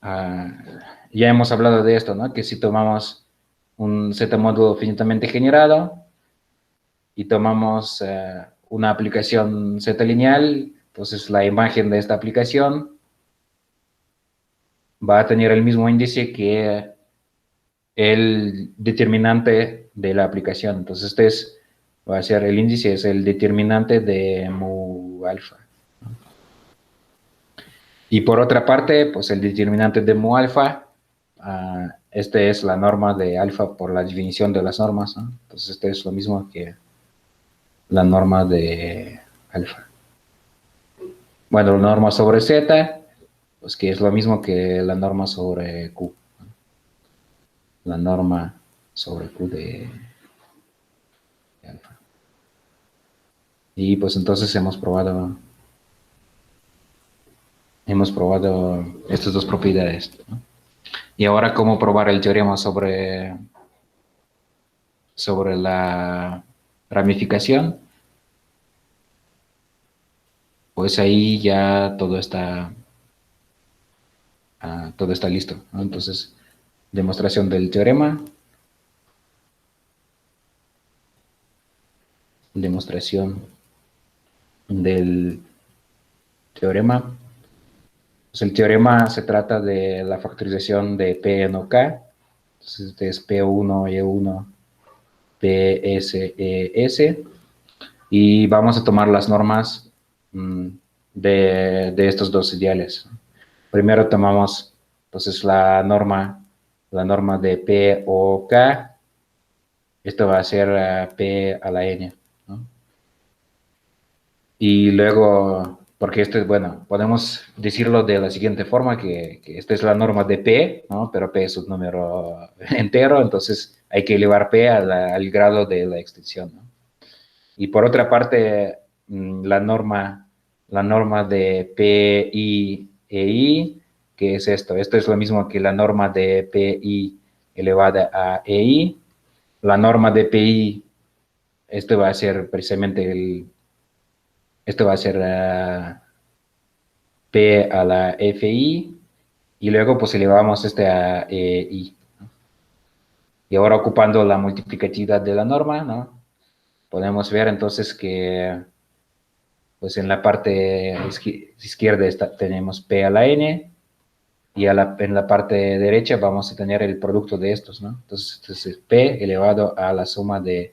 ya hemos hablado de esto, ¿no? Que si tomamos un Z módulo finitamente generado y tomamos una aplicación Z lineal, entonces la imagen de esta aplicación va a tener el mismo índice que el determinante de la aplicación. Entonces, va a ser el índice, es el determinante de mu alfa. Y por otra parte, pues el determinante de mu alfa, este es la norma de alfa por la definición de las normas, ¿no? Entonces, este es lo mismo que la norma de alfa. Bueno, la norma sobre z, pues que es lo mismo que la norma sobre q, ¿no? La norma sobre q de alfa. Y pues entonces hemos probado estas dos propiedades, ¿no? Y ahora, ¿cómo probar el teorema sobre la ramificación? Pues ahí ya todo está listo, ¿no? Entonces, demostración del teorema, demostración del teorema. Pues el teorema se trata de la factorización de P en OK. Entonces, este es P1, E1, PS, ES. Y vamos a tomar las normas de estos dos ideales. Primero tomamos, entonces, la norma de P o K. Esto va a ser P a la N, ¿no? Y luego, porque esto es, bueno, podemos decirlo de la siguiente forma, que esta es la norma de P, ¿no? Pero P es un número entero, entonces hay que elevar P al grado de la extensión, ¿no? Y por otra parte, la norma de PI e I, ¿qué es esto? Esto es lo mismo que la norma de PI elevada a EI. La norma de PI, esto va a ser precisamente esto va a ser P a la FI, y luego pues elevamos este a EI. Y ahora, ocupando la multiplicatividad de la norma, ¿no? Podemos ver entonces que pues en la parte izquierda tenemos P a la N, y en la parte derecha vamos a tener el producto de estos, ¿no? Entonces, es P elevado a la suma de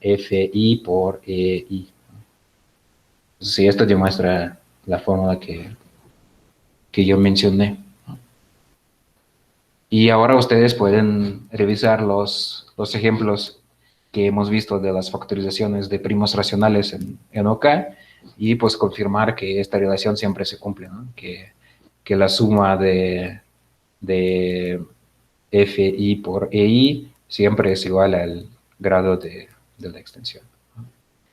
FI por EI. Entonces, sí, esto demuestra la fórmula que yo mencioné, ¿no? Y ahora ustedes pueden revisar los ejemplos que hemos visto de las factorizaciones de primos racionales en OK, y pues confirmar que esta relación siempre se cumple, ¿no? Que la suma de FI por EI siempre es igual al grado de la extensión.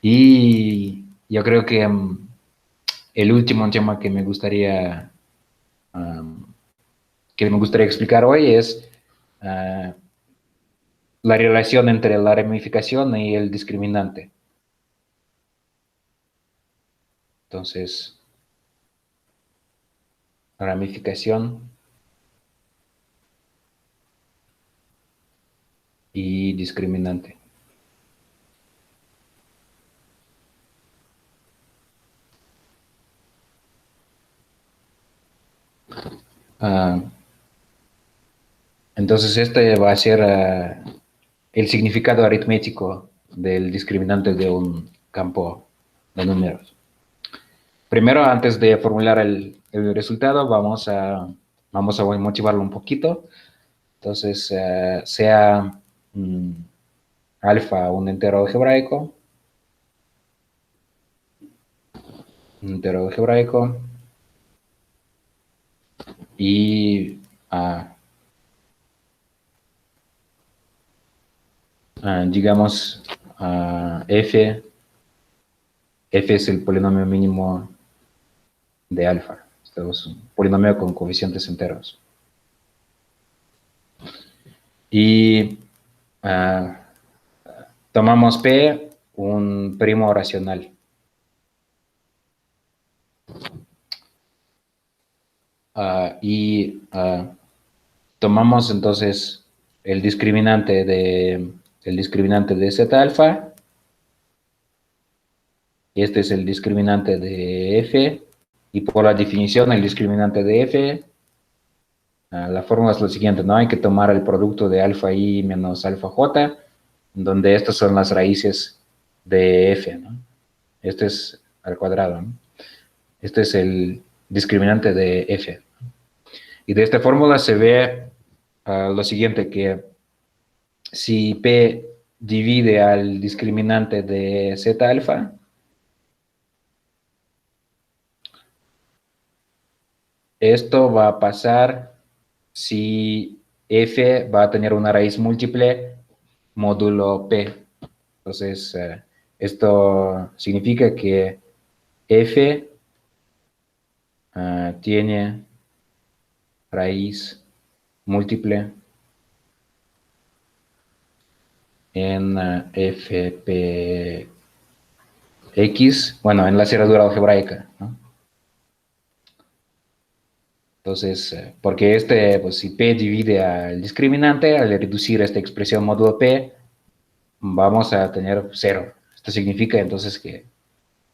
Y yo creo que el último tema que me gustaría explicar hoy es la relación entre la ramificación y el discriminante. Entonces, ramificación y discriminante. Uh, entonces, este va a ser el significado aritmético del discriminante de un campo de números. Primero, antes de formular el resultado, vamos a motivarlo un poquito. Entonces, sea alfa un entero algebraico, y digamos, f es el polinomio mínimo de alfa. Esto es un polinomio con coeficientes enteros. Y tomamos P, un primo racional. Y tomamos entonces el discriminante de Z alfa. Este es el discriminante de F. Y por la definición, el discriminante de F, la fórmula es la siguiente, ¿no? Hay que tomar el producto de alfa i menos alfa j, donde estas son las raíces de F, ¿no? Este es al cuadrado, ¿no? Este es el discriminante de F. Y de esta fórmula se ve lo siguiente, que si P divide al discriminante de Z alfa, esto va a pasar si F va a tener una raíz múltiple módulo P. Entonces, esto significa que F tiene raíz múltiple en Fpx, bueno, en la cerradura algebraica, ¿no? Entonces, porque pues si P divide al discriminante, al reducir esta expresión módulo P, vamos a tener 0. Esto significa entonces que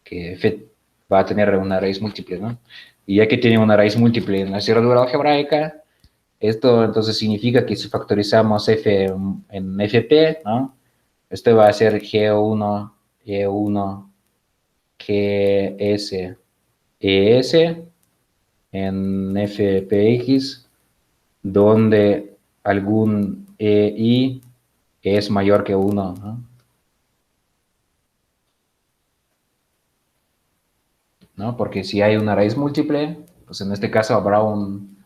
F va a tener una raíz múltiple, ¿no? Y ya que tiene una raíz múltiple en la cerradura algebraica, esto entonces significa que si factorizamos F en Fp, ¿no? Esto va a ser G1, E1, GS, ES en Fpx, donde algún EI es mayor que 1, ¿no? ¿No? Porque si hay una raíz múltiple, pues en este caso habrá un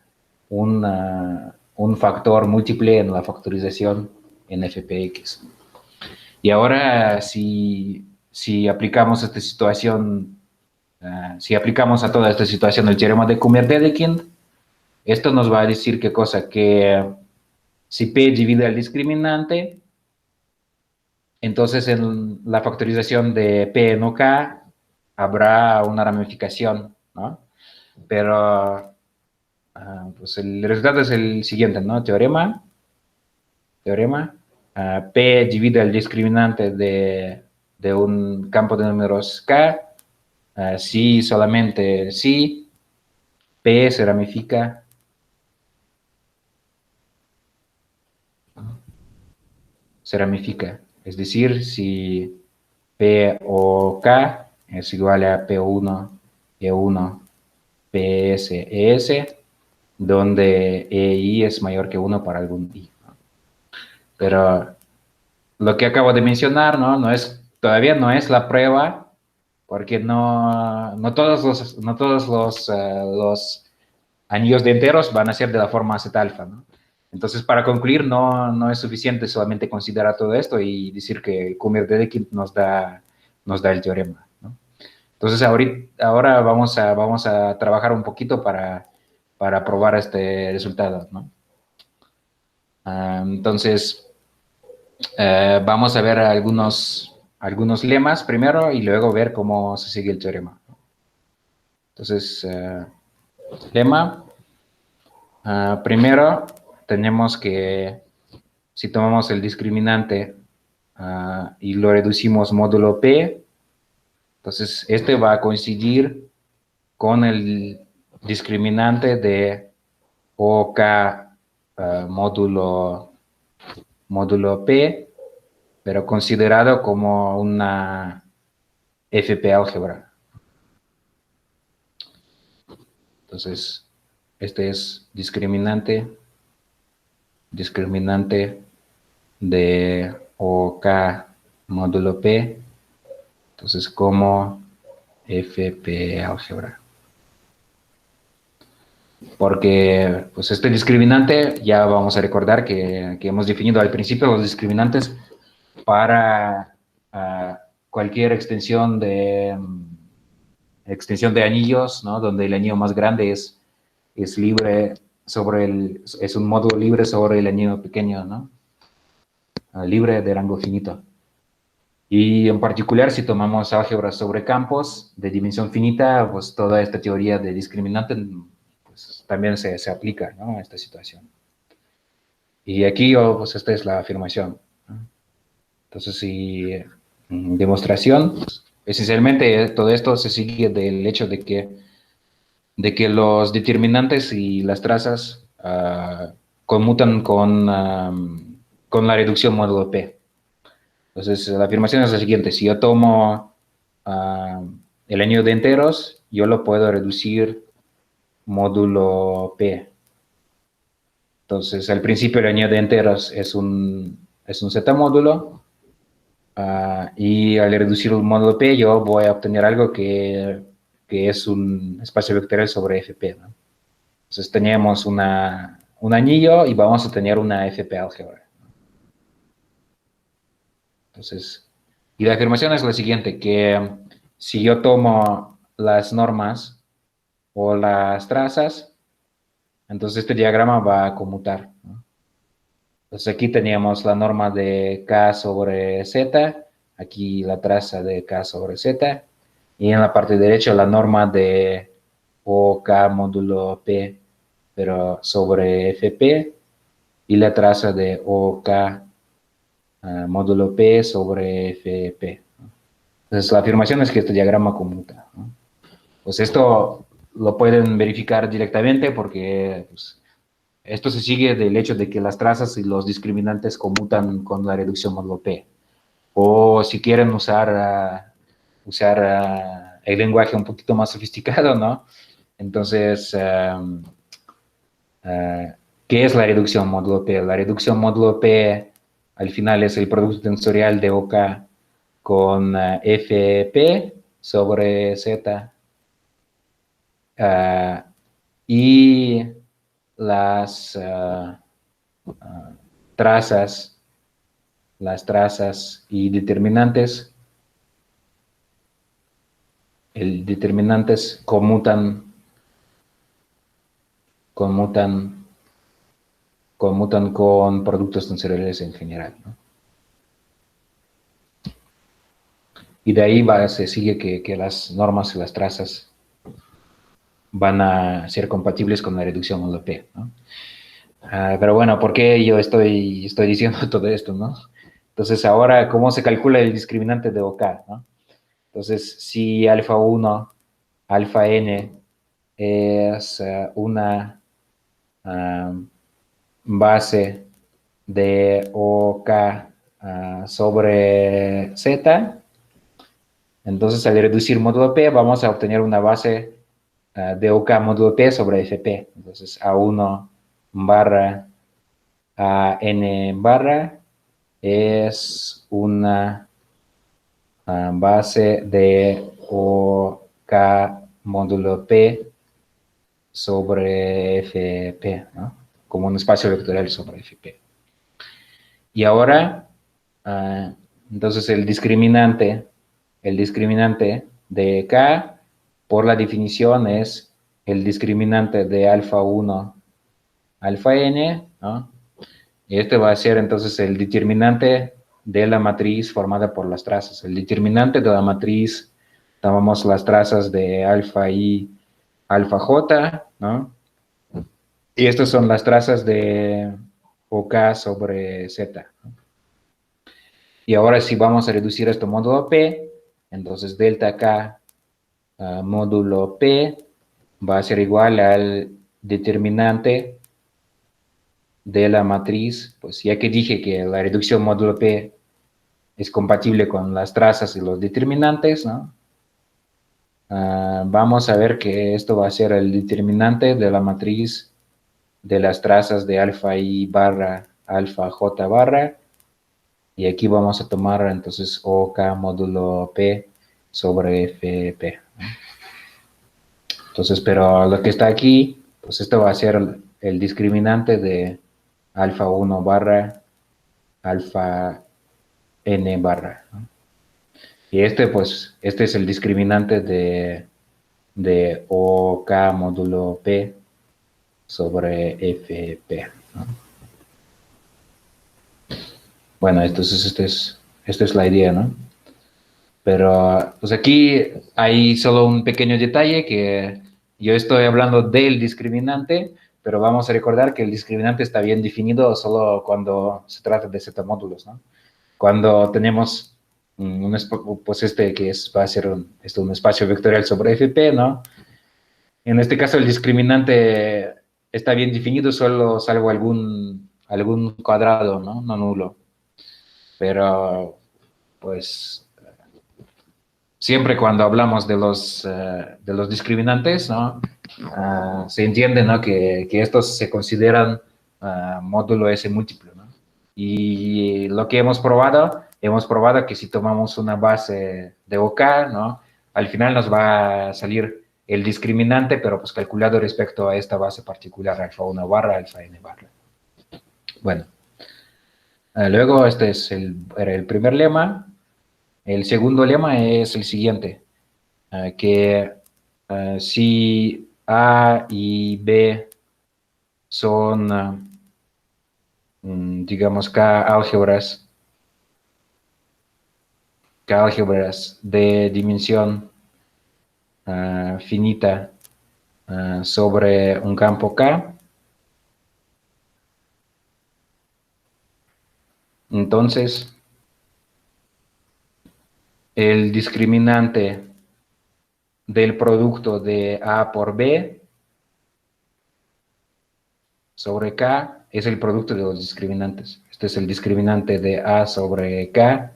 factor múltiple en la factorización en Fpx. Y ahora, si aplicamos esta situación, si aplicamos a toda esta situación el teorema de Kummer-Dedekind, esto nos va a decir qué cosa, que si P divide al discriminante, entonces en la factorización de P en OK habrá una ramificación, ¿no? Pero pues el resultado es el siguiente, ¿no? Teorema, P divide el discriminante de un campo de números K, si solamente si P se ramifica es decir, si P o K es igual a P1, E1, PS, ES, donde EI es mayor que 1 para algún I. Pero lo que acabo de mencionar, ¿no? Todavía no es la prueba, porque no todos los anillos de enteros van a ser de la forma Z alfa, ¿no? Entonces, para concluir, no es suficiente solamente considerar todo esto y decir que el Kummer-Dedekind nos da el teorema, ¿no? Entonces, ahora vamos a trabajar un poquito para probar este resultado, ¿no? Entonces, vamos a ver algunos lemas primero y luego ver cómo se sigue el teorema. Entonces, lema. Primero, tenemos que, si tomamos el discriminante y lo reducimos módulo P, entonces este va a coincidir con el discriminante de OK módulo P, pero considerado como una FP álgebra. Entonces, este es discriminante de OK módulo P, entonces como FP álgebra. Porque pues este discriminante, ya vamos a recordar que hemos definido al principio los discriminantes para cualquier extensión de anillos, ¿no? Donde el anillo más grande es libre es un módulo libre sobre el anillo pequeño, ¿no? Libre de rango finito. Y en particular, si tomamos álgebra sobre campos de dimensión finita, pues toda esta teoría de discriminante pues, también se aplica, ¿no? A esta situación. Y aquí, pues esta es la afirmación, ¿no? Entonces, si demostración, pues, esencialmente todo esto se sigue del hecho de que los determinantes y las trazas conmutan con la reducción módulo P. Entonces, la afirmación es la siguiente. Si yo tomo el anillo de enteros, yo lo puedo reducir módulo P. Entonces, al principio el anillo de enteros es un Z módulo. Y al reducir el módulo P, yo voy a obtener algo que es un espacio vectorial sobre FP, ¿no? Entonces, tenemos un anillo y vamos a tener una FP álgebra. Entonces, y la afirmación es la siguiente, que si yo tomo las normas o las trazas, entonces este diagrama va a conmutar, ¿no? Entonces aquí teníamos la norma de K sobre Z, aquí la traza de K sobre Z, y en la parte derecha la norma de OK módulo P, pero sobre FP, y la traza de OK módulo P sobre FP. Entonces la afirmación es que este diagrama conmuta, ¿no? Pues esto lo pueden verificar directamente porque pues, esto se sigue del hecho de que las trazas y los discriminantes conmutan con la reducción módulo P. O si quieren usar el lenguaje un poquito más sofisticado, ¿no? Entonces, ¿qué es la reducción módulo P? La reducción módulo P al final es el producto tensorial de OK con FP sobre Z y las trazas y determinantes. El determinantes conmutan con productos tensoriales en general, ¿no? Y de ahí se sigue que las normas y las trazas van a ser compatibles con la reducción módulo P, ¿no? Pero bueno, ¿por qué yo estoy diciendo todo esto, no? Entonces, ahora, ¿cómo se calcula el discriminante de OK, ¿no? Entonces, si alfa 1, alfa n es una base de OK sobre Z, entonces al reducir módulo P vamos a obtener una base de OK módulo P sobre FP. Entonces A1 barra AN barra es una base de OK módulo P sobre FP, ¿no? Como un espacio vectorial sobre FP. Y ahora, entonces el discriminante de K, por la definición, es el discriminante de alfa 1, alfa n, ¿no? Y este va a ser entonces el determinante de la matriz formada por las trazas. El determinante de la matriz, tomamos las trazas de alfa i, alfa j, ¿no? Y estas son las trazas de OK sobre Z, ¿no? Y ahora si vamos a reducir esto módulo P, entonces delta K módulo P va a ser igual al determinante de la matriz, pues ya que dije que la reducción módulo P es compatible con las trazas y los determinantes, ¿no? Vamos a ver que esto va a ser el determinante de la matriz de las trazas de alfa i barra alfa j barra, y aquí vamos a tomar entonces OK módulo P sobre FP, ¿no? Entonces, pero lo que está aquí, pues esto va a ser el discriminante de alfa 1 barra alfa n barra, ¿no? Y pues, este es el discriminante de OK módulo P sobre FP, ¿no? Bueno, entonces esta es la idea, ¿no? Pero pues aquí hay solo un pequeño detalle que yo estoy hablando del discriminante, pero vamos a recordar que el discriminante está bien definido solo cuando se trata de Z-módulos, ¿no? Cuando tenemos pues que va a ser un espacio vectorial sobre FP, ¿no? En este caso el discriminante está bien definido, solo salvo algún cuadrado, ¿no? No nulo. Pero pues siempre cuando hablamos de los discriminantes, ¿no? Se entiende, ¿no? que estos se consideran módulo S múltiplo, ¿no? Y lo que hemos probado que si tomamos una base de OK, ¿no? Al final nos va a salir el discriminante, pero pues calculado respecto a esta base particular, alfa 1 barra, alfa n barra. Bueno, luego este era el primer lema. El segundo lema es el siguiente, que si A y B son, digamos, K álgebras de dimensión finita sobre un campo K, entonces el discriminante del producto de A por B sobre K es el producto de los discriminantes. Este es el discriminante de A sobre K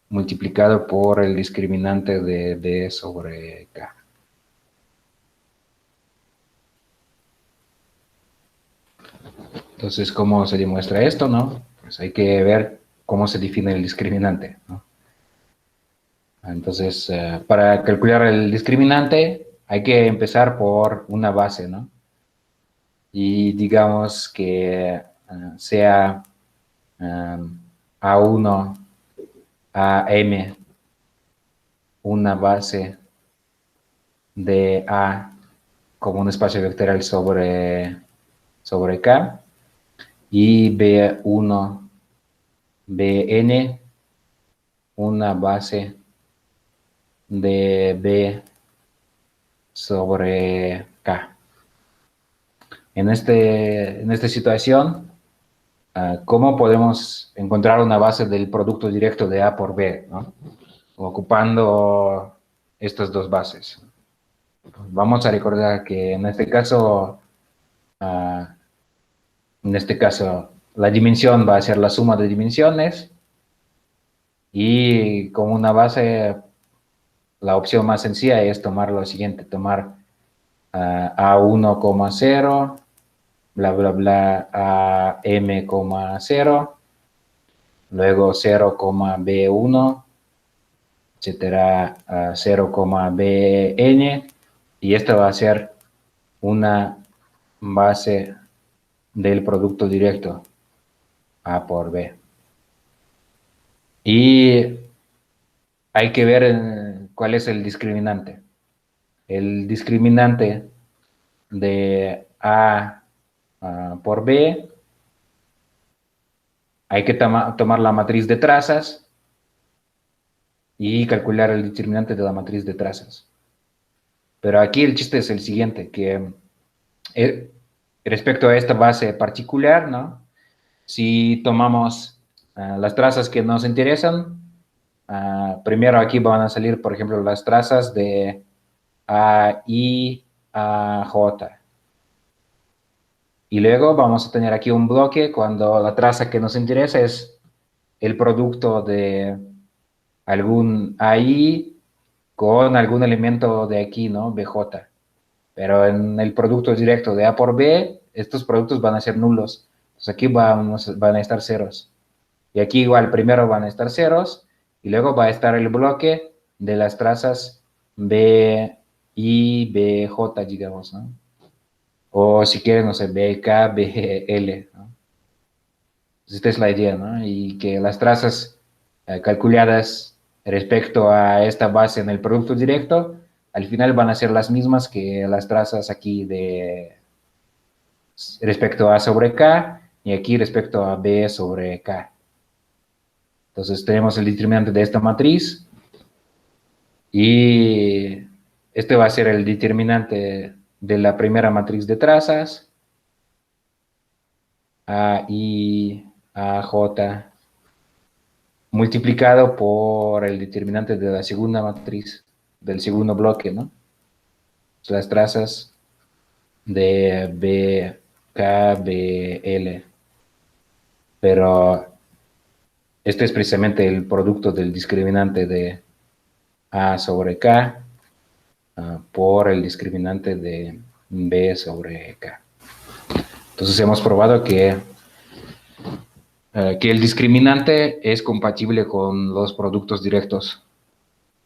multiplicado por el discriminante de B sobre K. Entonces, ¿cómo se demuestra esto, no? Pues hay que ver cómo se define el discriminante, ¿no? Entonces, para calcular el discriminante hay que empezar por una base, ¿no? Y digamos que sea A1, AM, una base de A como un espacio vectorial sobre K, y B1, Bn, una base de B sobre K. En esta situación, ¿cómo podemos encontrar una base del producto directo de A por B, ¿no? Ocupando estas dos bases? Vamos a recordar que en este caso, la dimensión va a ser la suma de dimensiones, y como una base, la opción más sencilla es tomar lo siguiente, tomar A1,0, bla, bla, bla, a m, 0, luego 0, B1, etcétera, 0, Bn, y esto va a ser una base del producto directo A por B. Y hay que ver cuál es el discriminante. El discriminante de A por B, hay que tomar la matriz de trazas y calcular el discriminante de la matriz de trazas. Pero aquí el chiste es el siguiente, que respecto a esta base particular, ¿no? Si tomamos las trazas que nos interesan, primero aquí van a salir, por ejemplo, las trazas de AI a J. Y luego vamos a tener aquí un bloque cuando la traza que nos interesa es el producto de algún AI con algún elemento de aquí, ¿no? BJ. Pero en el producto directo de A por B, estos productos van a ser nulos. Entonces aquí van a estar ceros. Y aquí igual, primero van a estar ceros, y luego va a estar el bloque de las trazas B y BJ, digamos, ¿no? O si quieren, no sé, BK, BL, ¿no? Esta es la idea, ¿no? Y que las trazas calculadas respecto a esta base en el producto directo, al final van a ser las mismas que las trazas aquí de respecto a sobre K y aquí respecto a B sobre K. Entonces tenemos el determinante de esta matriz y este va a ser el determinante de la primera matriz de trazas, A, I, A, J, multiplicado por el determinante de la segunda matriz, del segundo bloque, ¿no? Las trazas de B, K, B, L. Pero este es precisamente el producto del discriminante de A sobre K por el discriminante de B sobre K. Entonces hemos probado que el discriminante es compatible con los productos directos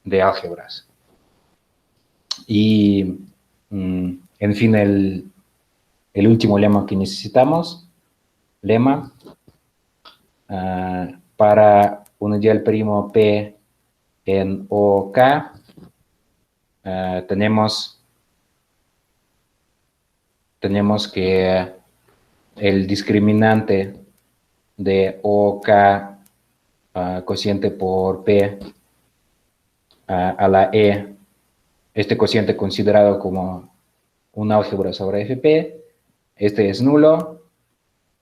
de álgebras. Y, en fin, el último lema que necesitamos, lema, para un ideal primo P en OK, tenemos que el discriminante de OK cociente por P a la E, este cociente considerado como un álgebra sobre FP, este es nulo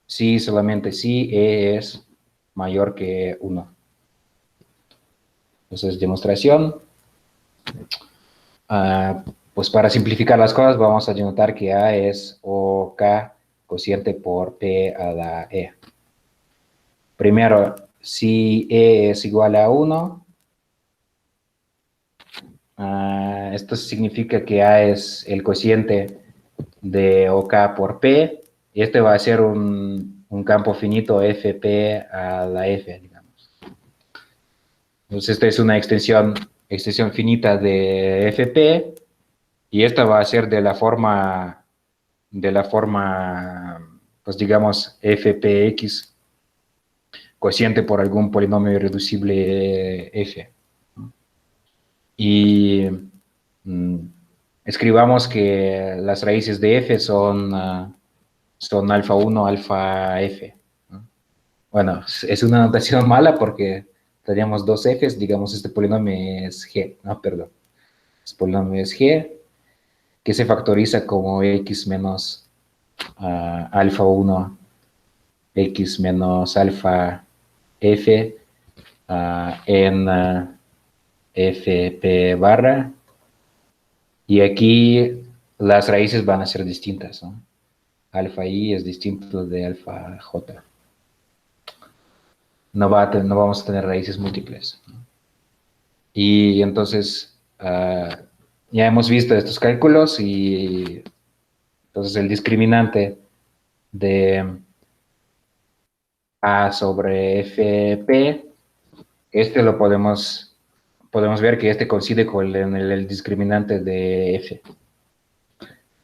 si solamente si E es mayor que 1. Entonces, demostración. Pues para simplificar las cosas vamos a denotar que A es OK cociente por P a la E. Primero, si E es igual a 1, esto significa que A es el cociente de OK por P, y este va a ser un campo finito FP a la F, digamos. Entonces, esta es una extensión finita de FP, y esta va a ser de la forma, pues digamos, FPX, cociente por algún polinomio irreducible F. Y escribamos que las raíces de F son alfa 1, alfa F. Bueno, es una notación mala porque teníamos dos Fs, digamos, este polinomio es G, no, perdón. Este polinomio es G, que se factoriza como X menos alfa 1, X menos alfa F en Fp barra, y aquí las raíces van a ser distintas, ¿no? Alfa I es distinto de alfa J. No vamos a tener raíces múltiples, ¿no? Y entonces ya hemos visto estos cálculos, y entonces el discriminante de A sobre Fp, este lo podemos ver que este coincide con el discriminante de F.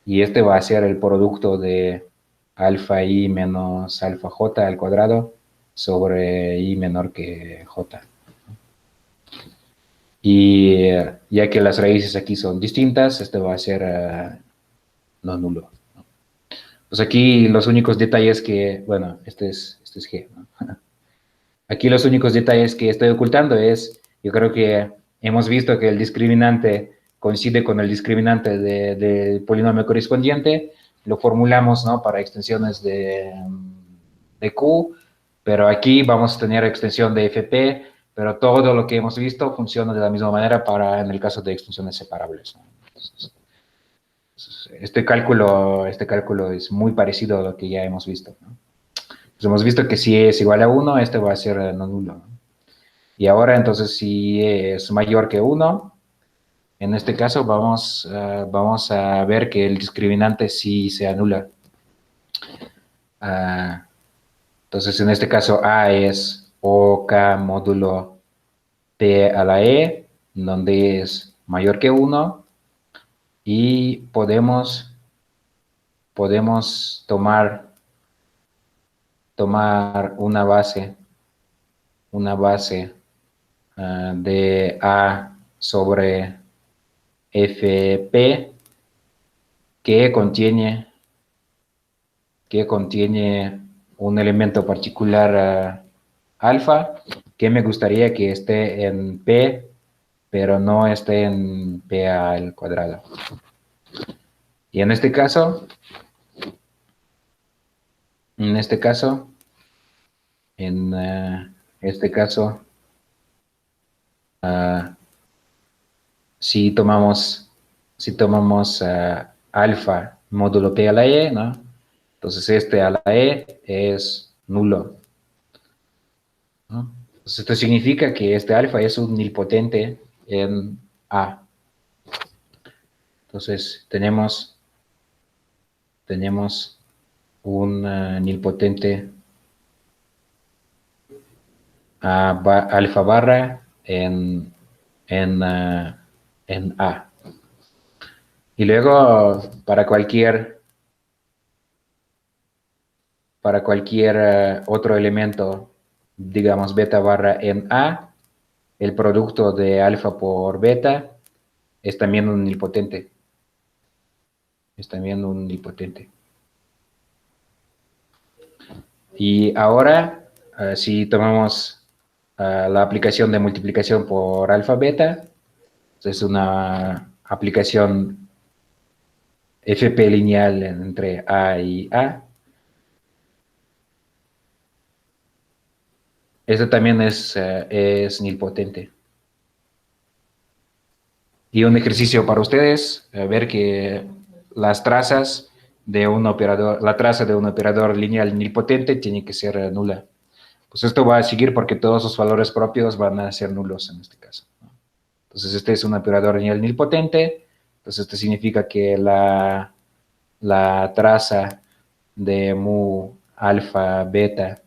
Y este va a ser el producto de alfa I menos alfa J al cuadrado sobre I menor que J. Y ya que las raíces aquí son distintas, este va a ser no nulo. Pues aquí los únicos detalles que, bueno, este es G, ¿no? Aquí los únicos detalles que estoy ocultando es, yo creo que hemos visto que el discriminante coincide con el discriminante del polinomio correspondiente, lo formulamos, ¿no?, para extensiones de Q, pero aquí vamos a tener extensión de FP, pero todo lo que hemos visto funciona de la misma manera para en el caso de extensiones separables, ¿no? Entonces, este cálculo es muy parecido a lo que ya hemos visto, ¿no? Pues hemos visto que si es igual a 1, este va a ser no nulo, ¿no? Y ahora, entonces, si es mayor que 1, en este caso vamos a ver que el discriminante sí se anula. Entonces, en este caso, A es OK módulo P a la E, donde es mayor que 1, y podemos tomar una base de A sobre Fp que contiene un elemento particular alfa que me gustaría que esté en P, pero no esté en P al cuadrado. Y en este caso, en este caso, si tomamos alfa módulo P a la E, ¿no? Entonces este a la E es nulo, ¿no? Entonces esto significa que este alfa es un nilpotente en A. Entonces tenemos un nilpotente alfa barra en A. Y luego para cualquier otro elemento, digamos beta barra en A, el producto de alfa por beta es también un nilpotente. Es también un nilpotente. Y ahora, si tomamos la aplicación de multiplicación por alfa beta, es una aplicación FP lineal entre A y A. Este también es nilpotente. Y un ejercicio para ustedes, ver que las trazas de un operador, la traza de un operador lineal nilpotente tiene que ser nula. Pues esto va a seguir porque todos sus valores propios van a ser nulos en este caso, ¿no? Entonces este es un operador lineal nilpotente, entonces esto significa que la traza de mu alfa beta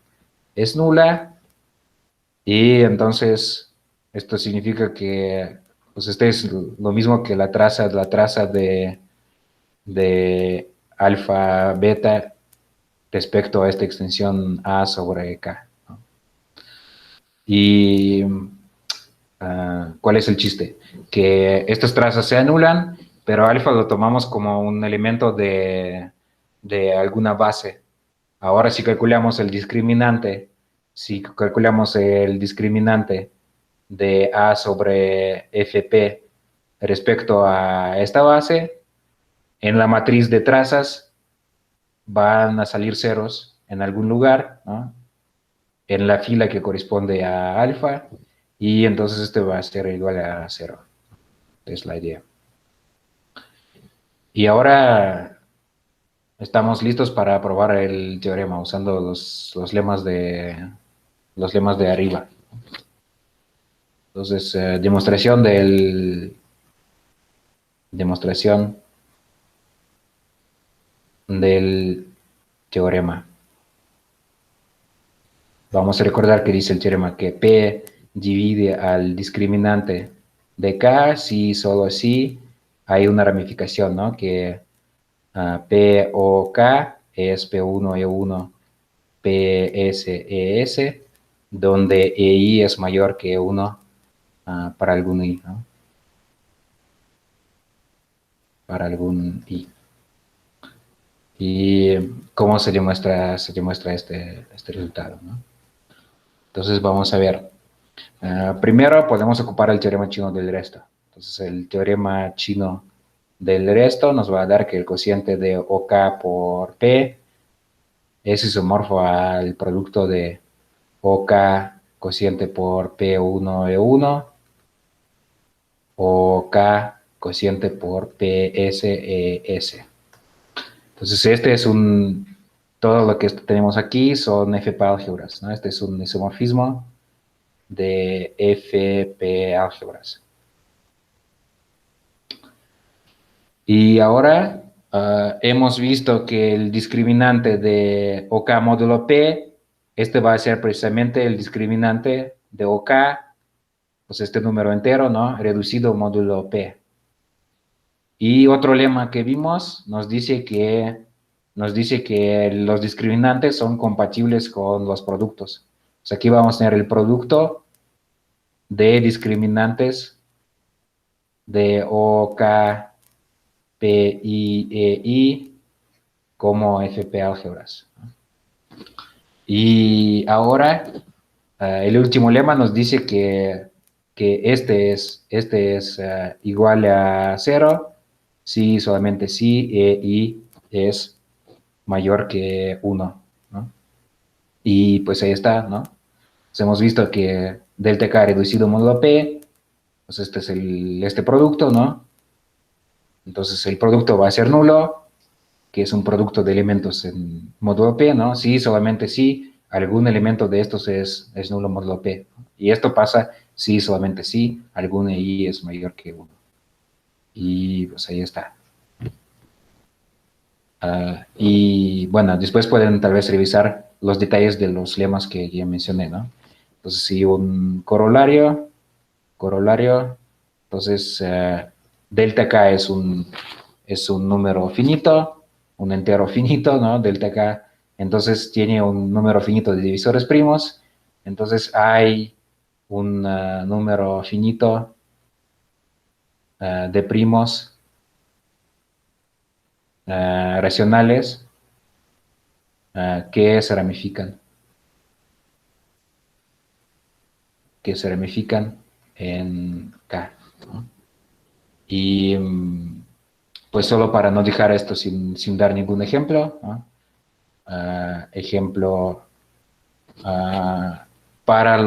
es nula y entonces esto significa que pues este es lo mismo que la traza de alfa beta respecto a esta extensión A sobre K, ¿no? Y ¿cuál es el chiste? Que estas trazas se anulan, pero alfa lo tomamos como un elemento de alguna base. Ahora si calculamos el discriminante de A sobre Fp respecto a esta base, en la matriz de trazas van a salir ceros en algún lugar, ¿no? En la fila que corresponde a alfa, y entonces este va a ser igual a 0. Es la idea. Y ahora estamos listos para probar el teorema usando los lemas de arriba. Entonces, demostración del teorema. Vamos a recordar que dice el teorema que P divide al discriminante de K si solo si hay una ramificación, ¿no? Que P o K es P1 E1 PS ES, donde EI es mayor que 1 para algún I, ¿no? Para algún I. ¿Y cómo se demuestra este resultado, ¿no? Entonces vamos a ver. Primero podemos ocupar el teorema chino del resto. Entonces el teorema chino del resto nos va a dar que el cociente de OK por P es isomorfo al producto de OK cociente por P1 E1 o K cociente por PSES. Entonces todo lo que tenemos aquí son FP álgebras, ¿no? Este es un isomorfismo de FP álgebras. Y ahora hemos visto que el discriminante de OK módulo P, este va a ser precisamente el discriminante de OK, pues este número entero, ¿no? Reducido módulo P. Y otro lema que vimos nos dice que los discriminantes son compatibles con los productos. Pues aquí vamos a tener el producto de discriminantes de O, K, P, I, E, I como FP álgebras. Y ahora, el último lema nos dice que este es igual a 0 si solamente si E, I es mayor que 1, ¿no? Y pues ahí está, ¿no? Pues hemos visto que delta K reducido módulo P, pues este es este producto, ¿no? Entonces el producto va a ser nulo, que es un producto de elementos en módulo P, ¿no? Sí, solamente si algún elemento de estos es nulo módulo P. ¿No? Y esto pasa si solamente si algún I es mayor que 1. Y pues ahí está. Y bueno, después pueden tal vez revisar los detalles de los lemas que ya mencioné, ¿no? Entonces, si un corolario, entonces delta K es un número finito, un entero finito, ¿no? Delta K, entonces tiene un número finito de divisores primos, entonces hay un número finito de primos racionales que se ramifican en K, ¿no? Y pues solo para no dejar esto sin dar ningún ejemplo, ¿no? Ejemplo, uh, para,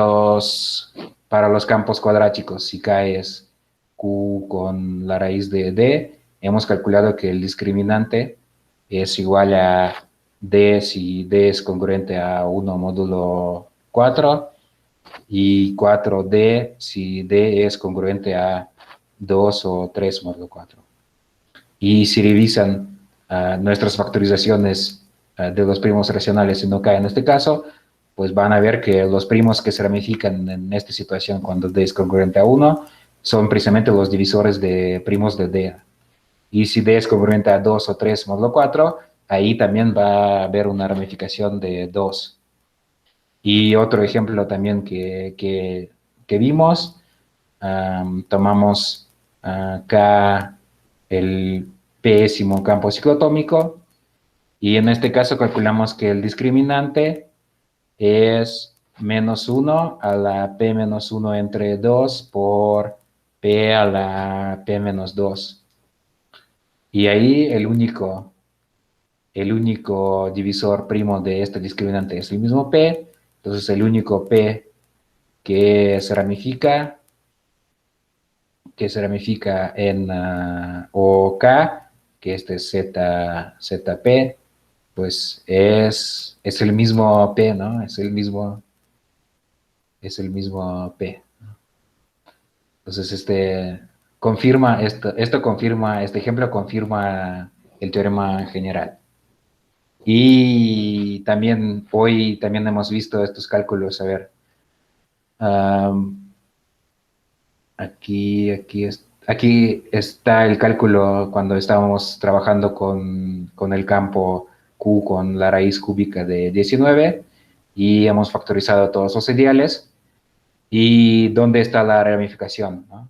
para los campos cuadráticos, si K es Q con la raíz de D, hemos calculado que el discriminante es igual a D si D es congruente a 1 módulo 4 y 4D si D es congruente a 2 o 3 módulo 4. Y si revisan nuestras factorizaciones de los primos racionales en OK en este caso, pues van a ver que los primos que se ramifican en esta situación cuando D es congruente a 1 son precisamente los divisores de primos de D. Y si D es congruente a 2 o 3 módulo 4, ahí también va a haber una ramificación de 2. Y otro ejemplo también que vimos, tomamos acá el pésimo campo ciclotómico y en este caso calculamos que el discriminante es menos 1 a la P menos 1 entre 2 por P a la P menos 2. Y ahí el único divisor primo de este discriminante es el mismo P, entonces el único P que se ramifica en OK, que este es ZP, pues es el mismo P, ¿no? Es el mismo P. Entonces, este ejemplo confirma el teorema general. Y también hoy también hemos visto estos cálculos, a ver, aquí está el cálculo cuando estábamos trabajando con el campo Q con la raíz cúbica de 19 y hemos factorizado todos los ideales. ¿Y dónde está la ramificación? ¿No?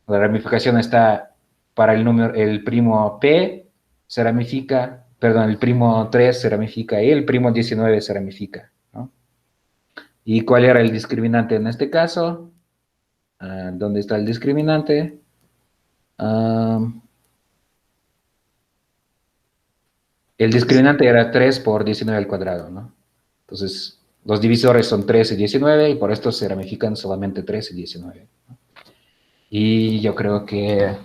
La ramificación está para el primo P se ramifica, perdón, el primo 3 se ramifica y el primo 19 se ramifica, ¿no? ¿Y cuál era el discriminante en este caso? ¿Dónde está el discriminante? El discriminante era 3 por 19 al cuadrado, ¿no? Entonces, los divisores son 3 y 19 y por esto se ramifican solamente 3 y 19, ¿no? Y yo creo que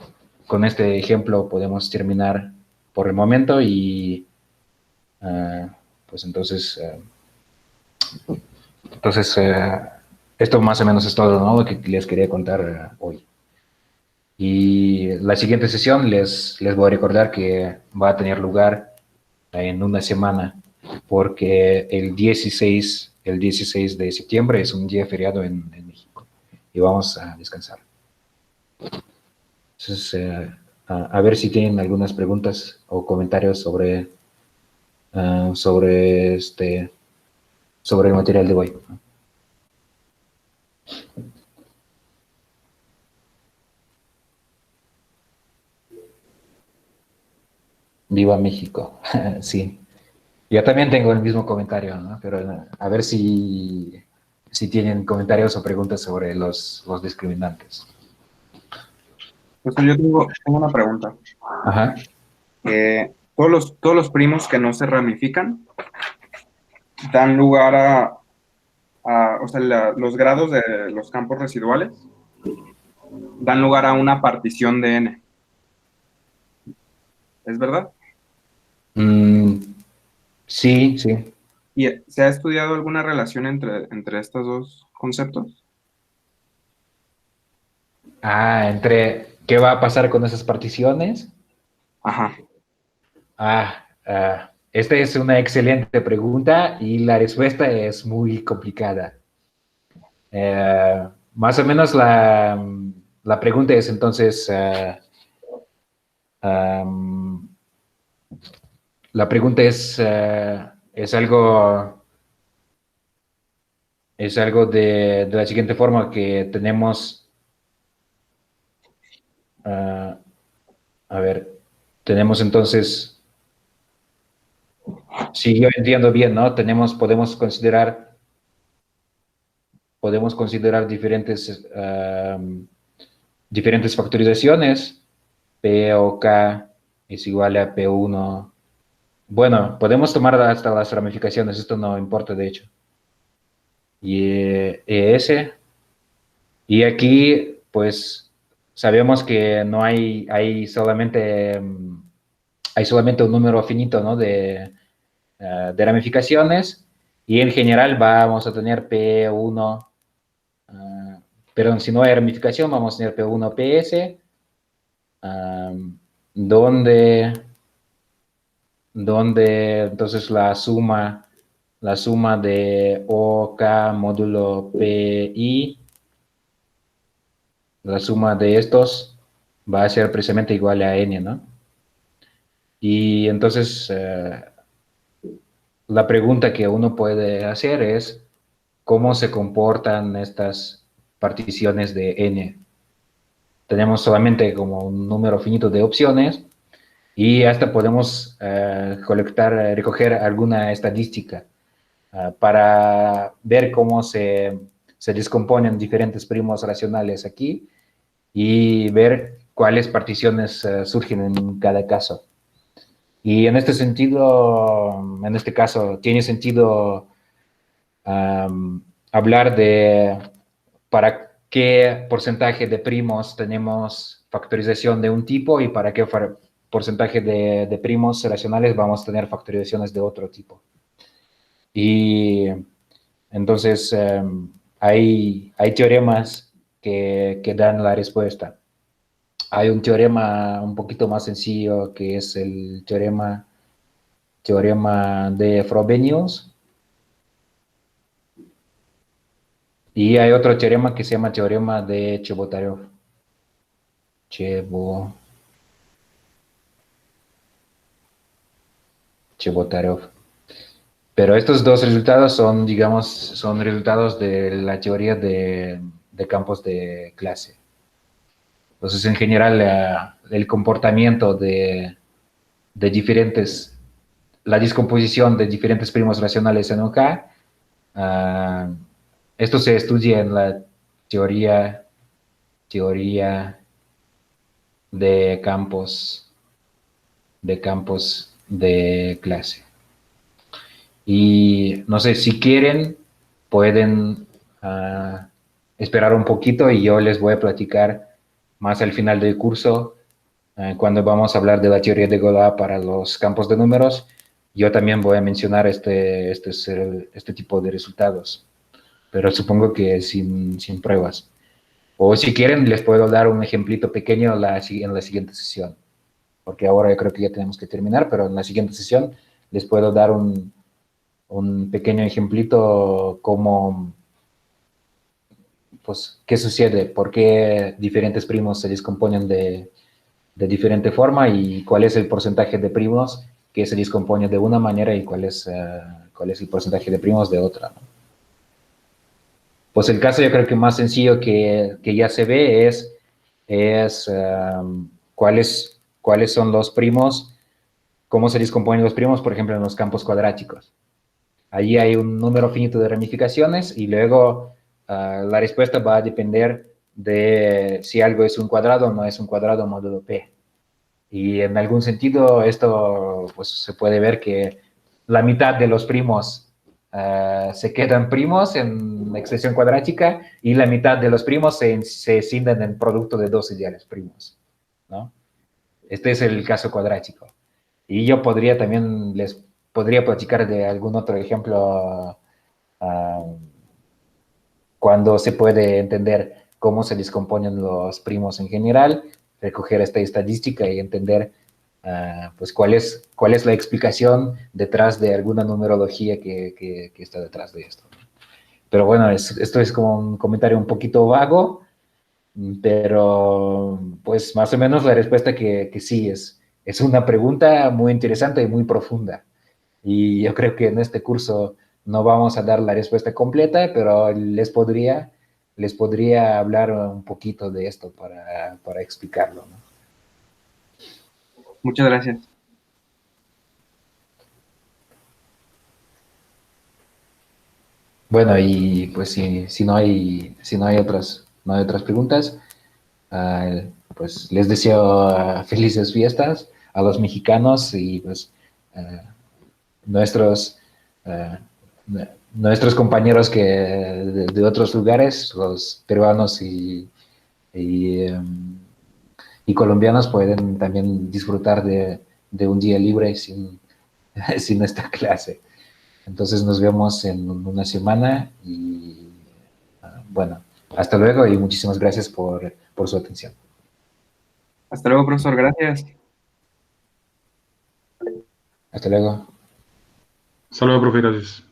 con este ejemplo podemos terminar por el momento y pues entonces, esto más o menos es todo, ¿no? Lo que les quería contar hoy. Y la siguiente sesión les voy a recordar que va a tener lugar en una semana, porque el 16 de septiembre es un día feriado en México y vamos a descansar. Entonces, a ver si tienen algunas preguntas o comentarios sobre el material de hoy. Viva México. Sí. Yo también tengo el mismo comentario, ¿no? Pero a ver si tienen comentarios o preguntas sobre los discriminantes. Pues yo tengo una pregunta. Ajá. Todos los primos que no se ramifican dan lugar o sea, los grados de los campos residuales dan lugar a una partición de N. ¿Es verdad? Mm, sí, sí. ¿Y se ha estudiado alguna relación entre estos dos conceptos? Entre qué va a pasar con esas particiones. Ajá. Esta es una excelente pregunta y la respuesta es muy complicada. Más o menos la pregunta es entonces, um, la pregunta es algo de la siguiente forma, que tenemos, a ver, tenemos entonces, si yo entiendo bien, ¿no? Podemos considerar diferentes factorizaciones. P o K es igual a P1. Bueno, podemos tomar hasta las ramificaciones, esto no importa de hecho. Y ES. Y aquí, pues, sabemos que no hay solamente un número finito, ¿no? De ramificaciones. Y en general vamos a tener P1. Perdón, si no hay ramificación, vamos a tener P1 PS, donde, donde entonces la suma de OK módulo PI, la suma de estos va a ser precisamente igual a N, ¿no? Y entonces la pregunta que uno puede hacer es, ¿cómo se comportan estas particiones de N? Tenemos solamente como un número finito de opciones y hasta podemos recoger alguna estadística para ver cómo se descomponen diferentes primos racionales aquí y ver cuáles particiones surgen en cada caso. Y en este sentido, en este caso, tiene sentido hablar de para qué porcentaje de primos tenemos factorización de un tipo y para qué porcentaje de primos racionales vamos a tener factorizaciones de otro tipo. Y entonces hay teoremas que dan la respuesta. Hay un teorema un poquito más sencillo que es el teorema de Frobenius. Y hay otro teorema que se llama teorema de Chebotarev. Chebotarev. Pero estos dos resultados son, digamos, son resultados de la teoría de campos de clase. Entonces, en general, el comportamiento de diferentes, la descomposición de diferentes primos racionales en OK, esto se estudia en la teoría de campos de clase. Y no sé, si quieren, pueden esperar un poquito y yo les voy a platicar más al final del curso, cuando vamos a hablar de la teoría de Godot para los campos de números. Yo también voy a mencionar este tipo de resultados, pero supongo que sin pruebas. O si quieren, les puedo dar un ejemplito pequeño en la siguiente sesión, porque ahora yo creo que ya tenemos que terminar, pero en la siguiente sesión les puedo dar un pequeño ejemplito como, pues, qué sucede, por qué diferentes primos se descomponen de diferente forma y cuál es el porcentaje de primos que se descomponen de una manera y cuál es el porcentaje de primos de otra, ¿no? Pues el caso yo creo que más sencillo que ya se ve es cuáles son los primos cómo se descomponen los primos, por ejemplo, en los campos cuadráticos. Allí hay un número finito de ramificaciones y luego la respuesta va a depender de si algo es un cuadrado o no es un cuadrado módulo P. Y en algún sentido esto pues, se puede ver que la mitad de los primos se quedan primos en expresión cuadrática y la mitad de los primos se escinden en producto de dos ideales primos, ¿no? Este es el caso cuadrático. Y yo podría también, les podría platicar de algún otro ejemplo cuando se puede entender cómo se descomponen los primos en general, recoger esta estadística y entender pues cuál es la explicación detrás de alguna numerología que está detrás de esto. Pero bueno, esto es como un comentario un poquito vago, pero pues más o menos la respuesta que sí es una pregunta muy interesante y muy profunda. Y yo creo que en este curso no vamos a dar la respuesta completa, pero les podría hablar un poquito de esto para explicarlo, ¿no? Muchas gracias. Bueno, y pues si no hay, no hay otras preguntas, pues les deseo felices fiestas a los mexicanos y pues nuestros, uh, nuestros compañeros de otros lugares, los peruanos y, um, y colombianos pueden también disfrutar de un día libre sin, sin esta clase. Entonces nos vemos en una semana y bueno, hasta luego y muchísimas gracias por su atención. Hasta luego, profesor. Gracias. Hasta luego. Hasta luego, profe, gracias.